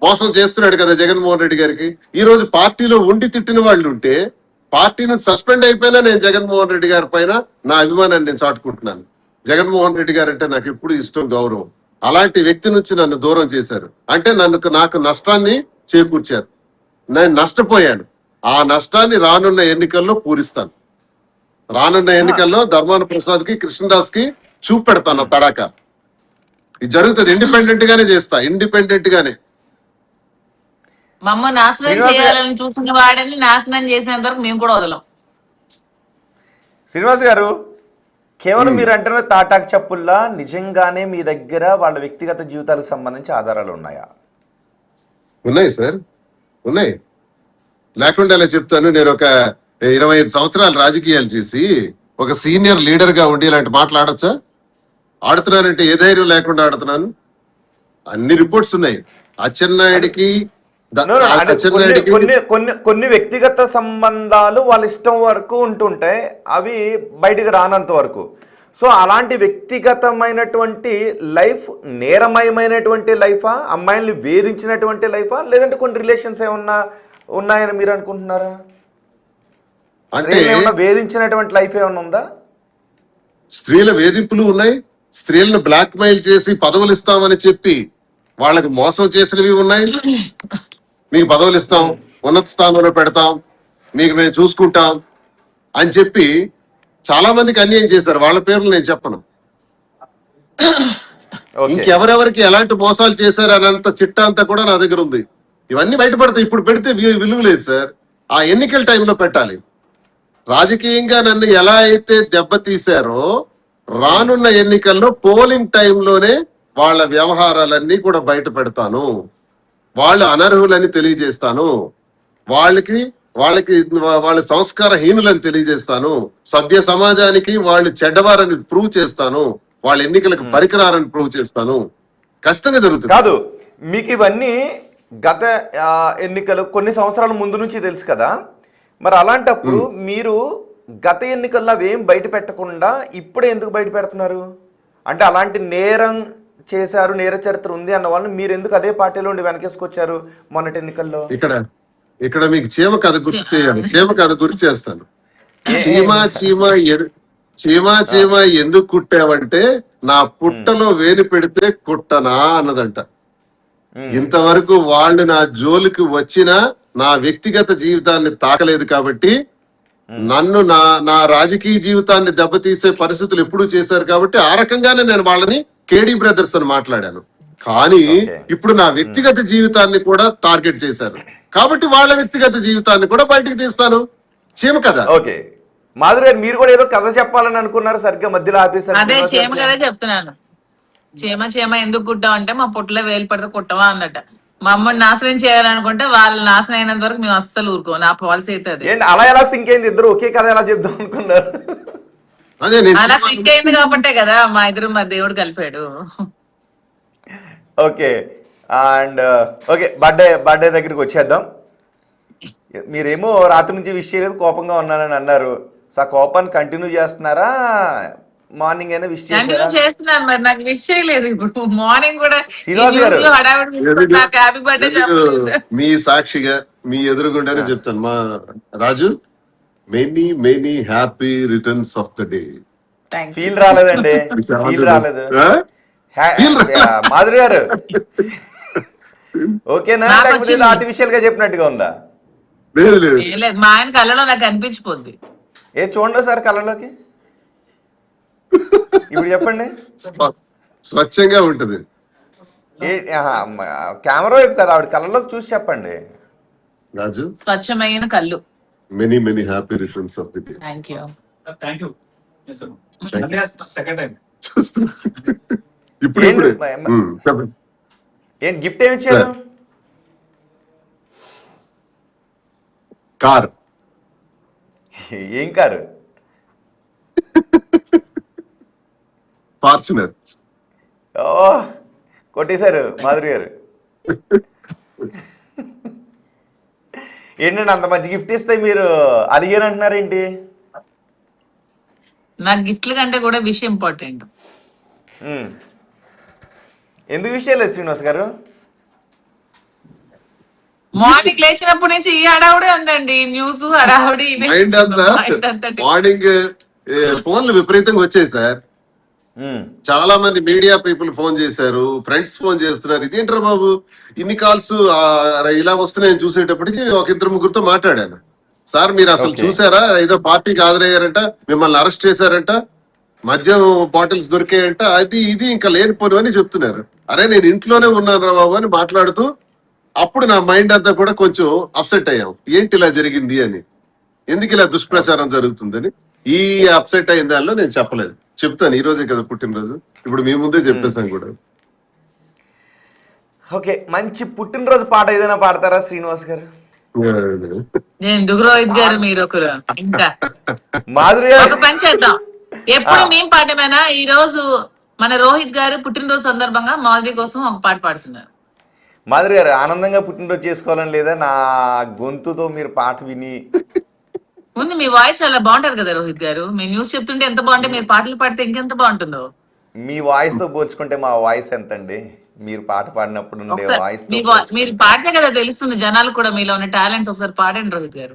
మోసం చేస్తున్నాడు కదా జగన్మోహన్ రెడ్డి గారికి. ఈ రోజు పార్టీలో ఉండి తిట్టిన వాళ్ళు ఉంటే, పార్టీ నుంచి సస్పెండ్ అయిపోయినా నేను జగన్మోహన్ రెడ్డి గారి పైన నా అభిమానాన్ని నేను చాటుకుంటున్నాను. జగన్మోహన్ రెడ్డి గారు అంటే నాకు ఎప్పుడు ఇష్టం, గౌరవం. అలాంటి వ్యక్తి నుంచి నన్ను దూరం చేశారు అంటే నాకు నష్టాన్ని చేకూర్చారు. నేను నష్టపోయాను. ఆ నష్టాన్ని రానున్న ఎన్నికల్లో పూరిస్తాను. రానున్న ఎన్నికల్లో ధర్మాన ప్రసాద్ కి, కృష్ణదాస్ కి చూపెడతాను తడాక. ఇది జరుగుతుంది. ఇండిపెండెంట్ గానే చేస్తా, ఇండిపెండెంట్ గానే. మమ్మ నాశనం చేయాలని చూసిన వాడని నాశనం చేసేంత వరకు మేము కూడా వదలం. శ్రీనివాస్ గారు, కేవలం మీరు అంటున్న తాటాకు చప్పుల్లా నిజంగానే మీ దగ్గర వాళ్ళ వ్యక్తిగత జీవితాలకు సంబంధించి ఆధారాలు ఉన్నాయా? ఉన్నాయి సార్, ఉన్నాయి. లేకుండా ఎలా చెప్తాను. నేను ఒక 25 సంవత్సరాలు రాజకీయాలు చేసి ఒక సీనియర్ లీడర్ గా ఉండి ఇలాంటి మాట్లాడచ్చా? ఆడుతున్నానంటే ఏ ధైర్యం లేకుండా ఆడుతున్నాను. అన్ని రిపోర్ట్స్ ఉన్నాయి. అచ్చెన్నాయుడికి కొన్ని వ్యక్తిగత సంబంధాలు వాళ్ళ ఇష్టం వరకు ఉంటుంటే అవి బయటికి రానంత వరకు. సో అలాంటి వ్యక్తిగతమైనటువంటి లైఫ్ నేరమయమైనటువంటి లైఫా, అమ్మాయిల్ని వేధించినటువంటి లైఫా, లేదంటే కొన్ని రిలేషన్స్ ఏమన్నా ఉన్నాయని మీరు అనుకుంటున్నారా? అంటే వేధించినటువంటి లైఫ్ ఏమన్నా ఉందా? స్త్రీల వేధింపులు ఉన్నాయి. స్త్రీలను బ్లాక్ మెయిల్ చేసి పదవులు ఇస్తామని చెప్పి వాళ్ళకి మోసం చేసినవి ఉన్నాయి. మీకు పదవులు ఇస్తాం, ఉన్నత స్థానంలో పెడతాం, మీకు మేము చూసుకుంటాం అని చెప్పి చాలా మందికి అన్యాయం చేశారు. వాళ్ళ పేర్లు నేను చెప్పను. ఇంకెవరెవరికి ఎలాంటి మోసాలు చేశారు అనంత చిట్టా అంతా కూడా నా దగ్గర ఉంది. ఇవన్నీ బయటపడతాయి. ఇప్పుడు పెడితే విలువ లేదు సార్. ఆ ఎన్నికల టైంలో పెట్టాలి. రాజకీయంగా నన్ను ఎలా అయితే దెబ్బతీశారో రానున్న ఎన్నికల్లో పోలింగ్ టైంలోనే వాళ్ళ వ్యవహారాలన్నీ కూడా బయట పెడతాను. వాళ్ళు అనర్హులని తెలియజేస్తాను. వాళ్ళ సంస్కారహీనులని తెలియజేస్తాను. సభ్య సమాజానికి వాళ్ళు చెడ్డవారని ప్రూవ్ చేస్తాను. వాళ్ళ ఎన్నికలకు పరికరాలని ప్రూవ్ చేస్తాను. కష్టంగా జరుగుతుంది కాదు. మీకు ఇవన్నీ గత ఎన్నికలు కొన్ని సంవత్సరాల ముందు నుంచి తెలుసు కదా. మరి అలాంటప్పుడు మీరు గత ఎన్నికల్లో అవేం బయట పెట్టకుండా ఇప్పుడే ఎందుకు బయట పెడుతున్నారు? అంటే అలాంటి నేరం చేశారు, నేర చరిత్ర ఉంది అన్న వాళ్ళని మీరు ఎందుకు అదే పార్టీలో ఉండి వెనకేసుకొచ్చారు మొన్నటి ఎన్నికల్లో? ఇక్కడ మీకు చీమ కథ గుర్తు చేయాలి. చీమ కథ గుర్తు చేస్తాను. చీమ ఎందుకు కుట్టావంటే నా పుట్టలో వేలు పెడితే కుట్టనా అన్నదంట. ఇంతవరకు వాళ్ళు నా జోలికి వచ్చినా నా వ్యక్తిగత జీవితాన్ని తాకలేదు కాబట్టి, నన్ను నా రాజకీయ జీవితాన్ని దెబ్బతీసే పరిస్థితులు ఎప్పుడూ చేశారు కాబట్టి ఆ రకంగానే నేను వాళ్ళని కేడి బ్రదర్స్ అని మాట్లాడాను. కానీ ఇప్పుడు నా వ్యక్తిగత జీవితాన్ని కూడా టార్గెట్ చేశారు కాబట్టి వాళ్ళ వ్యక్తిగత జీవితాన్ని కూడా బయటకు తీస్తాను. చీమ కథ. ఓకే మాధురి గారు, మీరు కూడా ఏదో కథ చెప్పాలని అనుకున్నారు, సరిగ్గా మధ్యలో ఆపేశారు. అదే చీమ కథ చెప్తున్నాను. చీమ ఎందుకు కుట్టాం అంటే మా పుట్టలో వేలు పడితే కుట్టవా అందట. మా అమ్మని నాశనం చేయాలనుకుంటే వాళ్ళు నాశనం అయినంత వరకు మేము అస్సలు ఊరుకో. నా పాలసీ అయితే అది. అలా ఎలా సింక్ అయింది? ఇద్దరు ఒకే కథ ఎలా చెప్దాం అనుకున్నారు? అలా సింక్ అయింది కాబట్టే కదా మా ఇద్దరు మా దేవుడు కలిపాడు. ఓకే అండ్ ఓకే బర్త్డే దగ్గరికి వచ్చేద్దాం. మీరేమో రాత్రి నుంచి విష్ చేయలేదు, కోపంగా ఉన్నానని అన్నారు. సో ఆ కోపాన్ని కంటిన్యూ చేస్తున్నారా? మార్నింగ్ అయినా విష్ కంటిన్యూ చేశారా? చేస్తున్నాను, మరి నాకు విష్ చేయలేదు. ఇప్పుడు మార్నింగ్ కూడా ఈ శ్రీనివాస్ న్యూస్ గారు. లో హడావిడి ఎదుగు- నాకు హ్యాపీ బర్త్డే చెప్పలేదు. మీ సాక్షిగా మీ ఎదురుగుండానే చెప్తాను మా Raju, many many happy returns of the day. Thank you. Feel రాలేదండి, ఫీల్ రాలేదు. మాధురి గారు ఓకేనా, నాకు లేకపోతే వచ్చింది. ఆర్టిఫిషియల్ గా చెప్పినట్టుగా ఉందా? లేదు లేదు, ఏం లేదు, మా ఆయన కళ్ళలో నాకు అనిపించిపోద్ది. ఏ చూడండి సార్ కళ్ళలోకి, ఇప్పుడు చెప్పండి. స్వచ్ఛంగా ఉంటది. కెమెరా వైపు కదా, ఆవిడ కళ్ళలోకి చూసి చెప్పండి. రాజు, స్వచ్ఛమైన కళ్ళు. Many many happy returns of the day. Thank you. Thank you. Second time ఇప్పుడు ఇప్పుడే చెప్పండి. ఏంటి గిఫ్ట్ ఏమి ఇచ్చారు? సార్. కార్. ఏం కారు? ఫార్చునర్. ఓ కొట్టేశారు మాధురి గారు. ఏంటండి అంత మంచి గిఫ్ట్ ఇస్తే మీరు అడిగారు అంటున్నారేంటి? నాకు గిఫ్ట్ల కంటే కూడా విషయం ఇంపార్టెంట్. ఉమ్. ఎందుకు విషయాలు శ్రీనివాస్ గారు? మార్నింగ్ లేచినప్పటి నుంచి ఈ హడావుడే ఉందండి, న్యూస్ హడావుడి ఇవే మైండ్ అంతా మైండ్ అంతా మార్నింగ్ ఫోన్లు విపరీతంగా వచ్చాయి సార్. ఉమ్. చాలా మంది మీడియా పీపుల్ ఫోన్ చేశారు, ఫ్రెండ్స్ ఫోన్ చేస్తున్నారు. ఇదేంట్రా బాబు ఇన్ని కాల్స్ ఇలా వస్తున్నాయని చూసేటప్పటికి ఒక ఇద్దరు ముగ్గురితో మాట్లాడాను. సార్ మీరు అసలు Okay. చూసారా, ఏదో పార్టీకి హాజరయ్యారంట, మిమ్మల్ని అరెస్ట్ చేశారంట, మద్యం బాటిల్స్ దొరికాయంట, అది ఇది ఇంకా లేనిపోను అని చెప్తున్నారు. అరే నేను ఇంట్లోనే ఉన్నాను రా బాబు అని మాట్లాడుతూ, అప్పుడు నా మైండ్ అంతా కూడా కొంచెం అప్సెట్ అయ్యాం. ఏంటి ఇలా జరిగింది అని, ఎందుకు ఇలా దుష్ప్రచారం జరుగుతుందని. ఈ అప్సెట్ అయిన దానిలో నేను చెప్పలేదు. చెప్తాను, ఈ రోజే కదా పుట్టినరోజు, ఇప్పుడు మీ ముందే చెప్పేసాను కూడా. ఓకే, మంచి పుట్టినరోజు పాట ఏదైనా పాడతారా శ్రీనివాస్ గారు? నేను ఎందుకు రోహిత్ గారు మీరు ఒకరు ఇంకా మాధురి ఒక గారు పని చేద్దాం. ఎప్పుడు మేం పాడమేనా, ఈ రోజు మన రోహిత్ గారు పుట్టినరోజు సందర్భంగా మాధురి కోసం ఒక పాట పాడుతున్నారు. మాధురి గారు ఆనందంగా పుట్టినరోజు చేసుకోవాలని లేదా? నా గొంతుతో మీరు పాట విని ముందు మీ వాయిస్ చాలా బాగుంటది కదా రోహిత్ గారు, మీ న్యూస్ చెప్తుంటే ఎంత బాగుంటే మీరు పాటలు పాడితే ఇంకెంత బాగుంటుందో. మీ వాయిస్ తో పోల్చుకుంటే మా వాయిస్ ఎంత అండి? మీరు పాట పాడినప్పుడు ఉండే ఒకసారి వాయిస్ మీరు పాడితే కదా తెలుస్తుంది జనాలు కూడా మీలో ఉన్న టాలెంట్స్. ఒకసారి పాడండి రోహిత్ గారు.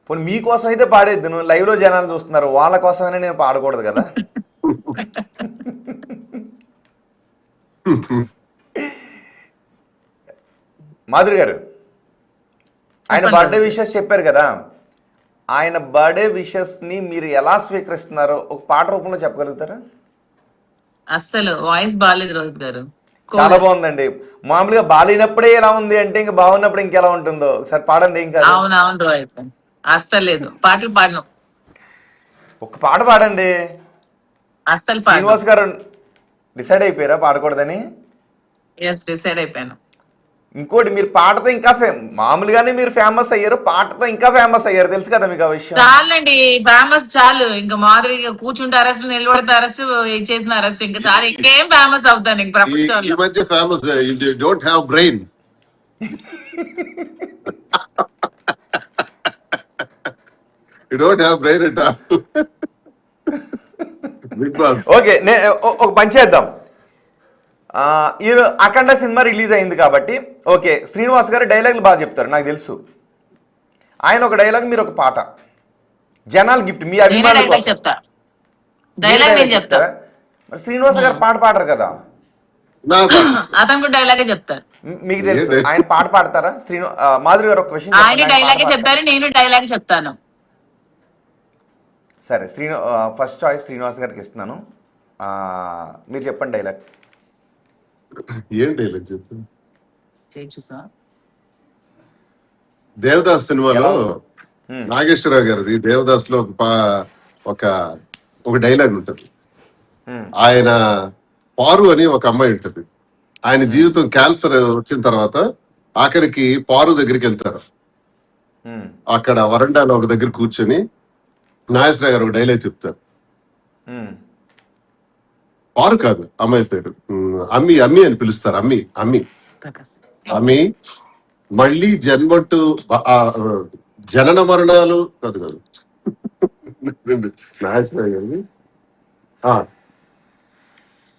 పోనీ మీకోసం అయితే పాడేద్దు, నువ్వు లైవ్ లో జనాలు చూస్తున్నారు, వాళ్ళ కోసమైనా నేను పాడకూడదు కదా? మాధురి గారు, ఆయన చెప్పండి. బర్త్డే విషెస్ చెప్పారు కదా, ఆయన బర్త్డే విషెస్ ని మీరు ఎలా స్వీకరిస్తున్నారో ఒక పాట రూపంలో చెప్పగలుగుతారా? అస్సలు వాయిస్ బాగాలేదు రోహిత్ గారు. చాలా బాగుందండి. మామూలుగా బాగాలేనప్పుడే ఎలా ఉంది అంటే ఇంకా బాగున్నప్పుడు ఇంకెలా ఉంటుందో ఒకసారి పాడండి. ఇంకా అవునవును రోహిత్ గారు, అస్సలు లేదు, పాటలు పాడను, ఒక పాట పాడండి. అస్సలు పాడను. శ్రీనివాస్ గారు డిసైడ్ అయిపోయారా పాడకూడదని? ఎస్, డిసైడ్ అయిపోయాను. ఇంకోటి, మీరు పాటతో ఇంకా మామూలుగానే మీరు ఫేమస్ అయ్యారు, పాటతో ఇంకా ఫేమస్ అయ్యారు, తెలుసు కదా మీకు ఆ విషయం? చాలండి ఫేమస్, చాలు. ఇంకా మాదిరి కూర్చుంటే అరెస్ట్, నిలబడితే అరెస్ట్, చేసిన అరెస్ట్, ఇంకా చాలు. ఇంకేం ఫేమస్ అవుతాను ఇంక ఈ ప్రపంచంలో. మధ్య famous don't have brain. You don't have brain at all. Big boss. Okay, ఒక పని చేద్దాం. ఈ అఖండ సినిమా రిలీజ్ అయింది కాబట్టి ఓకే, శ్రీనివాస్ గారు డైలాగులు బాగా చెప్తారు నాకు తెలుసు. ఆయన ఒక డైలాగ్, మీరు ఒక పాట, జనాలు గిఫ్ట్ మీ నేనే అభిమానుల డైలాగ్ కోసం. చెప్తా, మీరు డైలాగ్ నేను dialogue చెప్తా. చెప్తారా? మరి శ్రీనివాస్ గారు పాట పాడరు కదా, అతను కూడా డైలాగే చెప్తారు. మీకు తెలుసు. ఆయన పాట పాడతారా? మాధురి గారు ఒక క్వశ్చన్ ఆయన డైలాగే చెప్తారు, నేను డైలాగ్ చెప్తాను. సరే, ఫస్ట్ చాయిస్ శ్రీనివాస్ గారికి ఇస్తున్నాను. మీరు చెప్పండి డైలాగ్. ఏం డైలాగ్ చెప్పు. చూసా దేవదాస్ సినిమాలో నాగేశ్వరరావు గారిది, దేవదాస్ లో ఒక డైలాగ్ ఉంటుంది. ఆయన పారు అని ఒక అమ్మాయి ఉంటుంది. ఆయన జీవితం క్యాన్సర్ వచ్చిన తర్వాత ఆఖరికి పారు దగ్గరికి వెళ్తారు. అక్కడ వరండాలో ఒక దగ్గర కూర్చొని నాగేశ్వరరావు గారు ఒక డైలాగ్ చెప్తారు. పారు కాదు అమ్మాయి పేరు, అమ్మి అని పిలుస్తారు. అమ్మి ప్రకాశ్. అమ్మి, మళ్ళీ జన్మంటూ జనన మరణాలు కాదు కాదు నాశనం అయ్యింది. ఆ,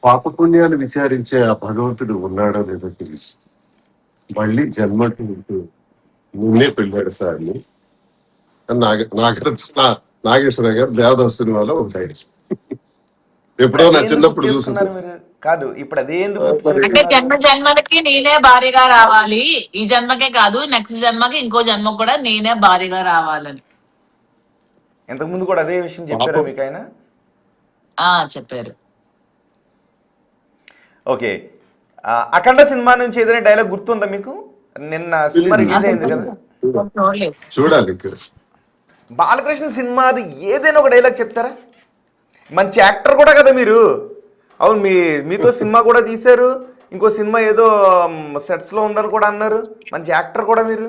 పాపపుణ్యాన్ని విచారించే ఆ భగవంతుడు ఉన్నాడో లేదో తెలిసి మళ్ళీ జన్మంటూ ఉంటూ నిన్నే పెళ్ళాడు సార్ అని నాగేశ్వర గారు దేవదాస్ సినిమాలో ఒక డైలాగ్. ఎప్పుడో నా అదే ఎందుకు చిన్నప్పుడు గుర్తు చూసింది. చేసుకున్నారు మీరు? కాదు, ఇప్పుడు అదే ఎందుకు గుర్తు మరి అంటే చేసుకున్నారు? జన్మ జన్మలకి నేనే భార్యగా రావాలి, ఈ జన్మకే కాదు నెక్స్ట్ జన్మకి ఇంకో జన్మ కూడా నేనే భార్యగా రావాలని. ఇంతకు ముందు కూడా అదే విషయం చెప్పారా పాపం మీకు ఆయన? చెప్పారు. ఓకే. అఖండ సినిమా నుంచి ఏదైనా డైలాగ్ గుర్తుందా మీకు? నిన్న సినిమా తెలీదు. రిలీజ్ అసలు అయింది కదా. చూడలేదు. చూడాలి ఇంకా. బాలకృష్ణ సినిమాది ఏదైనా ఒక డైలాగ్ చెప్తారా? మంచి యాక్టర్ కూడా కదా మీరు. అవును, మీతో సినిమా కూడా తీశారు. ఇంకో సినిమా ఏదో సెట్స్ లో ఉందని కూడా అన్నారు. మంచి యాక్టర్ కూడా మీరు.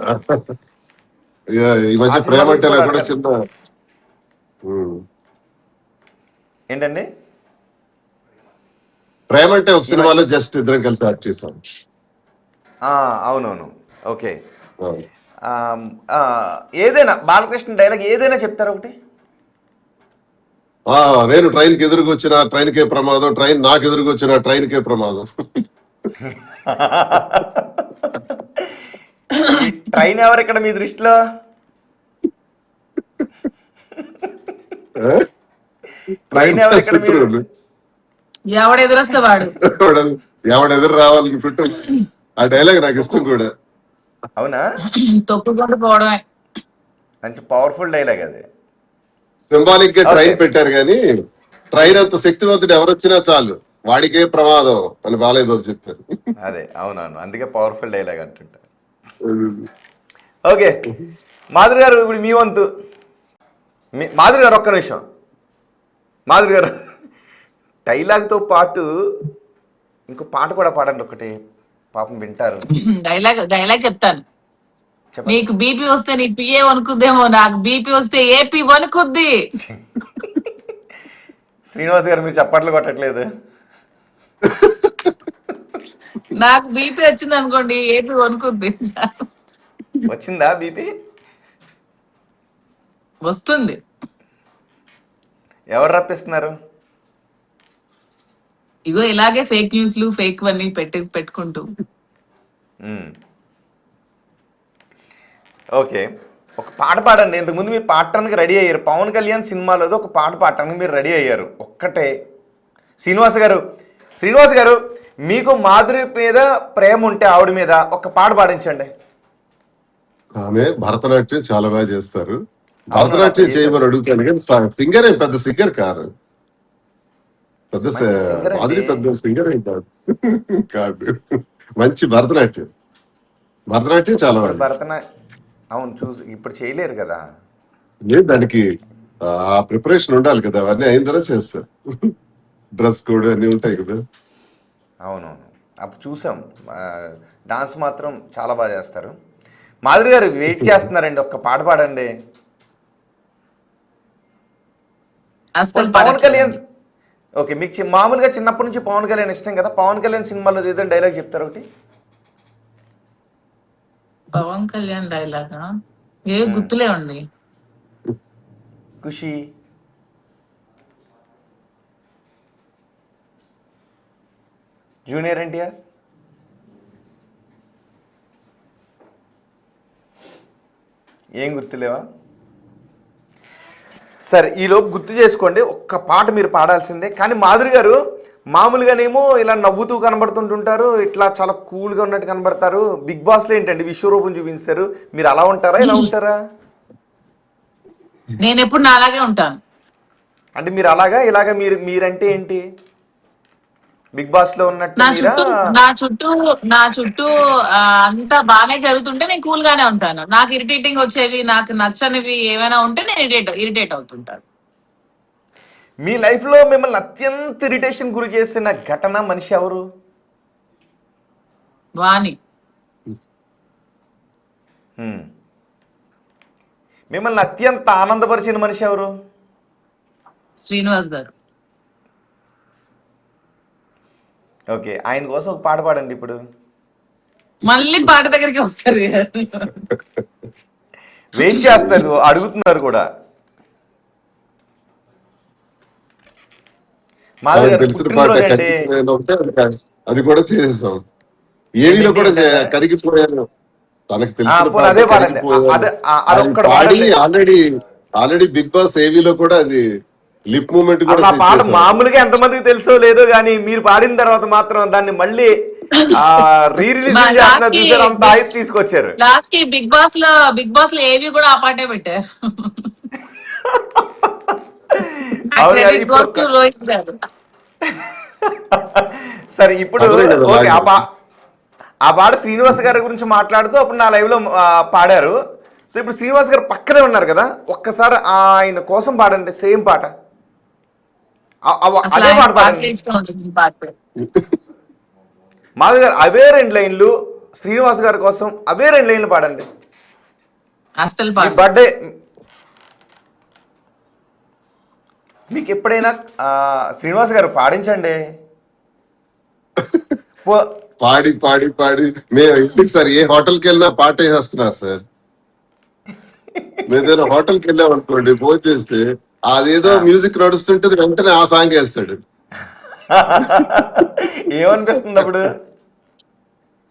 ఈ ఆ మధ్య సినిమా ప్రేమ గురించి అంటే కూడా కూడా అడగాలి. చిన్న ఏంటండి? ప్రేమ అంటే ఒక సినిమాలో జస్ట్ ఇద్దరం కలిసి యాక్ట్ చేసాం. అవునవును. ఓకే. ఏదైనా బాలకృష్ణ డైలాగ్ ఏదైనా చెప్తారా ఒకటి? నేను ట్రైన్ కి ఎదురుకు వచ్చిన ట్రైన్ కే ప్రమాదం, ట్రైన్ నాకు ఎదురుకు వచ్చిన ట్రైన్ కే ప్రమాదం. ఈ ట్రైన్ ఎవరు ఇక్కడ మీ దృష్టిలో? ట్రైన్ ఎవరు ఇక్కడ మీరు? శత్రువులు. ఎవడు ఎదురొస్తే వాడు. ఎవడెదురు రావాలనుకుంటే ఆ డైలాగ్ నాకు ఇష్టం కూడా. అవునా? తొక్కుకుంటూ పోవడమే. మంచి పవర్ఫుల్ డైలాగ్ అది. సింబాలిక్ గా ట్రైన్ ఓకే. పెట్టారు కానీ ట్రైన్ అంత శక్తివంతుడు ఎవరొచ్చినా చాలు వాడికే ప్రమాదం అని బాలయ్య బాబు చెప్పారు. అదే, అవునవును, అందుకే పవర్ఫుల్ డైలాగ్ అంటుంటారు. ఓకే, మాధురి గారు ఇప్పుడు మీ వంతు. మాధురి గారు ఒక్క నిమిషం. మాధురి గారు డైలాగ్తో పాటు ఇంకో పాట కూడా పాడండి ఒకటి, పాపం వింటారు. డైలాగ్ చెప్తాను. చెప్పండి. నీకు బీపీ వస్తే నీ పిఏ వణుకుద్దేమో, నాకు బీపీ వస్తే ఏపీ వణుకుద్ది. శ్రీనివాస్ గారు మీరు చప్పట్లు కొట్టట్లేదు. నాకు బీపీ వచ్చింది అనుకోండి, ఏపీ వణుకుద్ది. వచ్చిందా బీపీ? వస్తుంది. ఎవరు రప్పిస్తున్నారు? ఇగో ఇలాగే ఫేక్ న్యూస్లు ఫేక్ అన్ని పెట్టుకుంటూ. ఓకే, ఒక పాట పాడండి. ఇంతకుముందు మీరు పాడటానికి రెడీ అయ్యారు. పవన్ కళ్యాణ్ సినిమాలో ఒక పాట పాడటానికి మీరు రెడీ అయ్యారు. ఒక్కటే శ్రీనివాస్ గారు మీకు మాధురి మీద ప్రేమ ఉంటే ఆవిడ మీద ఒక పాట పాడించండి. ఆమె భరతనాట్యం చాలా బాగా చేస్తారు. భరతనాట్యం చేయమని అడుగుతాను కానీ సింగర్ ఏం పెద్ద సింగర్ కాదు. పెద్ద మాధురి పెద్ద సింగర్ ఏం కాదు. కాదు, మంచి భరతనాట్యం చాలా బాగా. అవును, చూసి ఇప్పుడు చేయలేరు కదా. లేదు, దానికి ఆ ప్రిపరేషన్ ఉండాలి కదా, అవన్నీ అయిన తర్వాత చేస్తారు. డ్రెస్ కోడ్ అన్ని ఉంటాయి కదా. అవునవును, అప్పుడు చూసాం. డాన్స్ మాత్రం చాలా బాగా చేస్తారు. మాధురి గారు వెయిట్ చేస్తున్నారండి, ఒక్క పాట పాడండి. అసలు పవన్ కళ్యాణ్, ఓకే, మీకు మామూలుగా చిన్నప్పటి నుంచి పవన్ కళ్యాణ్ ఇష్టం కదా. పవన్ కళ్యాణ్ సినిమాలో ఏదైనా డైలాగ్ చెప్తారు ఒకటి? పవన్ కళ్యాణ్ డైలాగా ఏ గుర్తులే ఉండి. ఖుషి, జూనియర్ ఎన్టీఆర్, ఏం గుర్తులేవా? సరే, ఈలోపు గుర్తు చేసుకోండి. ఒక్క పాట మీరు పాడాల్సిందే. కానీ మాధురి గారు మామూలుగానేమో ఇలా నవ్వుతూ కనబడుతుంటుంటారు, ఇట్లా చాలా కూల్గా ఉన్నట్టు కనబడతారు. బిగ్ బాస్లో ఏంటండి విశ్వరూపం చూపించారు. మీరు అలా ఉంటారా, ఇలా ఉంటారా? నేను ఎప్పుడు నా అలాగే ఉంటాను. అంటే మీరు అలాగా ఇలాగా మీరంటే ఏంటి? బిగ్ బాస్ లో ఉన్నట్టు నా చుట్టూ అంతా బాగానే జరుగుతుంటే నేను కూల్ గానే ఉంటాను. నాకు ఇరిటేటింగ్ వచ్చేవి, నాకు నచ్చనివి ఏమైనా ఉంటే నేను ఇరిటేట్ అవుతుంటాను. మీ లైఫ్ లో మిమ్మల్ని అత్యంత ఇరిటేషన్ గురి చేసిన ఘటన, మనిషి ఎవరు? వాణి. మిమ్మల్ని అత్యంత ఆనందపరిచిన మనిషి ఎవరు? శ్రీనివాస్ గారు. ఓకే, ఆయన కోసం ఒక పాట పాడండి ఇప్పుడు. మళ్ళీ పాట దగ్గరికి వస్తారు వెయిట్ చేస్తారు, అడుగుతున్నారు కూడా. మాధవ్ తనకు గారు తెలిసిన పాట పుట్టినరోజు అండి. కరిగిపోయాను ఒకటే, అది కూడా చేసేసాం. ఏవిలో కూడా కరిగిపోయాను. తనకు తెలిసిన పోనీ పాట అదే పాడండి. కరిగిపోయాను. అదే అది అదొక్కడు పాడి పాడండి. ఆల్రెడీ బిగ్ బాస్ ఏవిలో కూడా అది లిప్ మూమెంట్ కూడా అసలు ఆ పాట చేశారు. మామూలుగా ఎంతమందికి తెలుసో లేదో కానీ మీరు పాడిన తర్వాత మాత్రం దాన్ని మళ్ళీ రీ రిలీజ్ చేస్తున్నారు చూసారు, అంత హైప్ తీసుకొచ్చారు. లాస్ట్ కి బిగ్ బాస్ లో ఏవి కూడా ఆ పాటే పెట్టారు. అవును కదా, Credit goes to ఇప్పుడు రోహిత్ గారు. సరే ఇప్పుడు అదే కదా ఓకే, లాగే. ఆ పాట శ్రీనివాస్ గారి గురించి మాట్లాడుతూ అప్పుడు నా లైవ్ లో పాడారు. సో ఇప్పుడు శ్రీనివాస్ గారు పక్కనే ఉన్నారు కదా, ఒక్కసారి ఆయన కోసం పాడండి సేమ్ పాట. అసలు అదే ఆయన పాట పాటలు పాడండి. ఇష్టం ఉంటుంది ఈ పాట. మాధవ్ గారు అవే 2 లైన్లు, శ్రీనివాస్ గారి కోసం అవే 2 లైన్లు పాడండి. అస్సలు మీ పాట బర్త్డే మీకు ఎప్పుడైనా శ్రీనివాస్ గారు పాడించండి. పాడి పాడి పాడి మేము ఇంటికి సార్ ఏ హోటల్కి వెళ్ళినా పాట వేసేస్తున్నారు సార్. మేము ఏదైనా హోటల్కి వెళ్ళాం అనుకోండి, భోజనం చేస్తే అదేదో మ్యూజిక్ నడుస్తుంటది, వెంటనే ఆ సాంగ్ వేస్తాడు. ఏమనిపిస్తుంది అప్పుడు?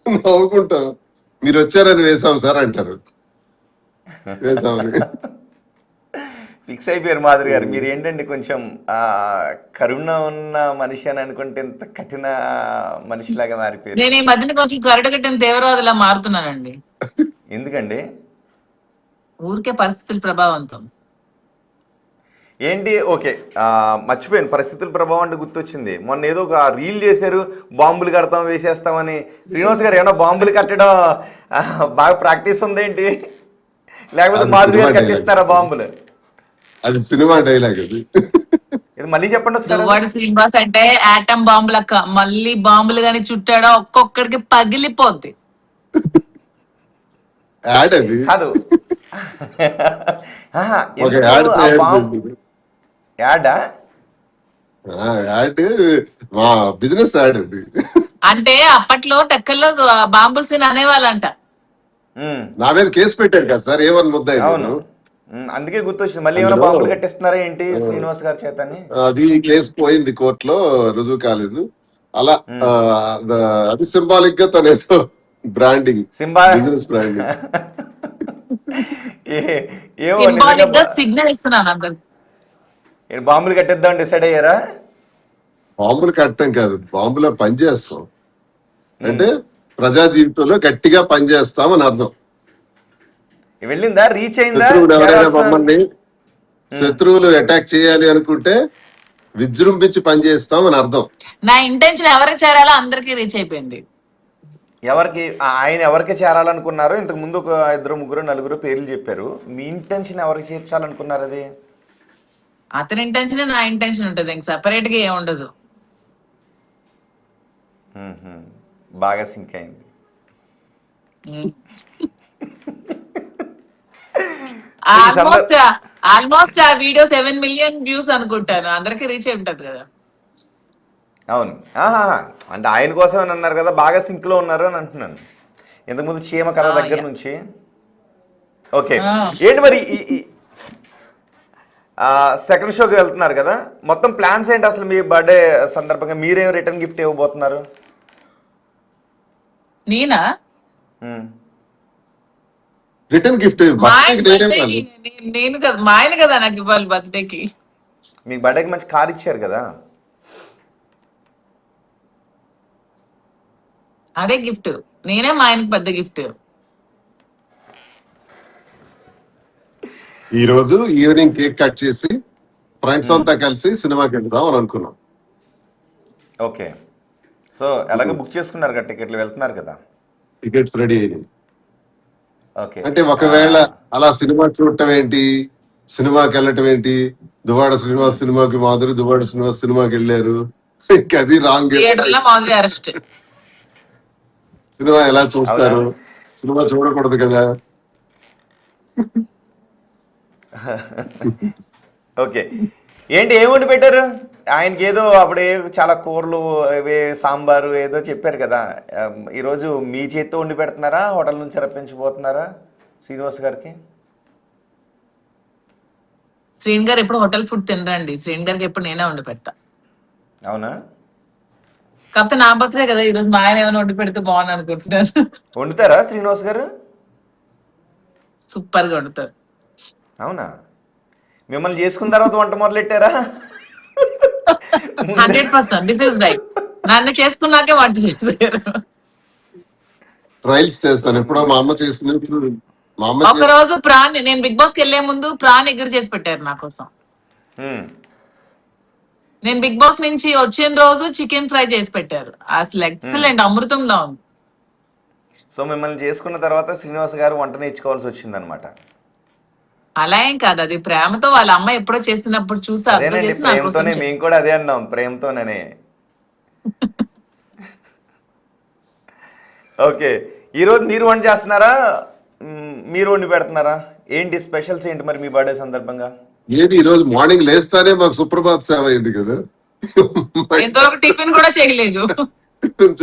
నవ్వుకుంటాం. మీరు వచ్చారని వేసాం సార్ అంటారు. వేసామని ఫిక్స్ అయిపోయారు మాధురి గారు. మీరు ఏంటండి కొంచెం కరుణ ఉన్న మనిషి అని అనుకుంటే ఇంత కఠిన మనిషిలాగా మారిపోయారు. నేను ఈ మధ్యన కొంచెం కరడుగట్టిన తీవ్రవాదిలా మారుతున్నానండి. ఎందుకండి? ఊరికే పరిస్థితుల ప్రభావంతో. ఏంటి? ఓకే, మర్చిపోయాను, పరిస్థితుల ప్రభావం అంటే గుర్తొచ్చింది. మొన్న ఏదో ఒక రీల్ చేశారు, బాంబులు కడతాం వేసేస్తామని. శ్రీనివాస్ గారు ఏమన్నా బాంబులు కట్టడం బాగా ప్రాక్టీస్ ఉందేంటి, లేకపోతే అది మాధురి గారు సినిమా కట్టిస్తారా బాంబులు? అది సినిమా డైలాగ్ అది. ఇది మళ్ళీ చెప్పండి ఒకసారి. దువ్వాడ శ్రీనివాస్ అంటే ఆటం బాంబు లెక్క. మళ్ళీ బాంబులు గాని చుట్టాడో ఒక్కొక్కడికి పగిలిపోద్ది. యాడ్ అది కాదు, ఒక యాడ్ యాడా? యాడ్ మా బిజినెస్ యాడ్ అది. అంటే అప్పట్లో టెక్కల్లో బాంబులు సీన్ అనేవాళ్ళంట. నా మీద కేసు పెట్టారు కదా సార్, ఏమని ముద్ద అవును, అందుకే గుర్తొచ్చింది. మళ్ళీ ఏమైనా బాంబులు కట్టిస్తున్నారా ఏంటి శ్రీనివాస్ గారి చేతని? అది కేసు పోయింది కోర్టులో, రుజువు కాలేదు. అలా అది సింబాలిక్ గా తన ఏదో బ్రాండింగ్, బిజినెస్ బ్రాండింగ్. ఏమో సింబాలిక్ గా సిగ్నల్ ఇస్తున్నాను అందరికి. బాంబులు కట్టేద్దాం డిసైడ్ అయ్యారా? బాంబులు కట్టడం కాదు, బాంబులో పనిచేస్తాం అంటే ప్రజా జీవితంలో గట్టిగా పనిచేస్తాం అని అర్థం. వెళ్ళిందా, రీచ్ అయిందా? శత్రువులు ఎవరైనా మమ్మల్ని శత్రువులు అటాక్ చేయాలి అనుకుంటే విజృంభించి పనిచేస్తాం అని అర్థం. నా ఇంటెన్షన్ ఎవరికి చేరాలో అందరికీ రీచ్ అయిపోయింది. ఎవరికి? ఆయన ఎవరికి చేరాలనుకున్నారు? ఇంతకు ముందు ఒక 2, 3, 4 పేర్లు చెప్పారు. మీ ఇంటెన్షన్ ఎవరికి చేర్చాలనుకున్నారు? అది అతని ఇంటెన్షన్ నా ఇంటెన్షన్ ఉంటుంది, ఇంక సపరేట్ గా ఏం ఉండదు. బాగా సింక్ అయింది. ఆల్మోస్ట్ ఆ వీడియో 7 మిలియన్ వ్యూస్ అనుకుంటాను. అందరికి రీచ్ అయి ఉంటది కదా. అవును, అంటే ఆయన కోసం అని అన్నారు కదా, బాగా సింక్ లో ఉన్నారు అని అంటున్నాను. ఇంతకుముందు చీమ కథ దగ్గర నుంచి. ఓకే, ఏంటి మరి సెకండ్ షోకి వెళ్తున్నారు కదా, మొత్తం ప్లాన్స్ ఏంటి అసలు? మీ బర్త్డే సందర్భంగా మీరేం రిటర్న్ గిఫ్ట్ ఇవ్వబోతున్నారు? నేనా? రిటర్న్ గిఫ్ట్ నేను కదా, మా ఆయన కదా నాకు ఇవ్వాలి బర్త్డేకి. మీకు బర్త్డేకి మంచి కార్ ఇచ్చారు కదా, అదే గిఫ్ట్. నేనే మా ఆయనకి పెద్ద గిఫ్ట్. ఈ రోజు ఈవినింగ్ కేక్ కట్ చేసి ఫ్రెండ్స్ అంతా కలిసి సినిమాకి వెళ్దాం అని అనుకున్నాం. ఓకే, సో ఎలాగో బుక్ చేసుకున్నారు కదా టికెట్లు, వెళ్తున్నారు కదా? టికెట్స్ రెడీ అయినాయి. ఓకే, అంటే ఒకవేళ అలా సినిమా చూడటం ఏంటి, సినిమాకి వెళ్ళటం ఏంటి, దువ్వాడ శ్రీనివాస్ సినిమాకి మాధురి దువ్వాడ శ్రీనివాస్ సినిమాకి వెళ్ళారు, ఇంకా అది రాంగ్. మాధురి అరెస్ట్. సినిమా ఎలా చూస్తారు? సినిమా చూడకూడదు కదా. ఓకే, ఏంటి ఏం వండి పెట్టారు? ఆయనకి ఏదో అప్పుడే చాలా కూరలు ఇవే సాంబారు ఏదో చెప్పారు కదా. ఈరోజు మీ చేత్తో వండి పెడుతున్నారా, హోటల్ నుంచి రప్పించబోతున్నారా శ్రీనివాస్ గారికి? శ్రీన్ గారు ఎప్పుడు హోటల్ ఫుడ్ తినరండి. శ్రీన్ గారికి ఎప్పుడు నేనే వండి పెడతా. అవునా? కాకపోతే నా బర్త్డే కదా ఈరోజు, మా ఆయన ఏమైనా వండి పెడితే బాగుంది అనుకుంటున్నాను. వండుతారా శ్రీనివాస్ గారు? సూపర్ గా వండుతారు. అవునా? మిమ్మల్ని చేసుకున్న తర్వాత వంట మొదలెట్టారా? 100% దిస్ ఇస్ రైట్. నన్ను చేసుకున్నాకే వంట చేశారు. ట్రయల్స్ చేస్తాను ఎప్పుడో మా అమ్మ చేసిన మా అమ్మ ఒక రోజు ప్రాన్, నేను బిగ్ బాస్ కి వెళ్లే ముందు ప్రాన్ ఎగురు చేసి పెట్టారు నా కోసం. మ్మ్. నేను బిగ్ బాస్ నుంచి వచ్చిన రోజు చికెన్ ఫ్రై చేసి పెట్టారు. అసలు ఎక్సలెంట్, అమృతంలో ఉంది. సో మిమ్మల్ని చేసుకున్న తర్వాత శ్రీనివాస్ గారు వంట నేర్చుకోవాల్సి వచ్చిందనమాట. అలా ఏం కాదు, అది ప్రేమతో. వాళ్ళ అమ్మ ఎప్పుడో చేస్తున్నప్పుడు చూసి అబ్జర్వ్ అదేనండి, చేసి నా కోసం ప్రేమతోనే. చేసింది. మేము కూడా అదే అన్నాం, ప్రేమతోనే. ఓకే, ఈరోజు మీరు వంట చేస్తున్నారా, మీరు వండి పెడుతున్నారా? ఏంటి స్పెషల్స్ ఏంటి మరి మీ బర్త్డే సందర్భంగా? ఏది ఈ రోజు మార్నింగ్ లేస్తానే మాకు సుప్రభాత్ సేవ అయింది కదా. ఇంతవరకు టిఫిన్ కూడా చేయలేదు.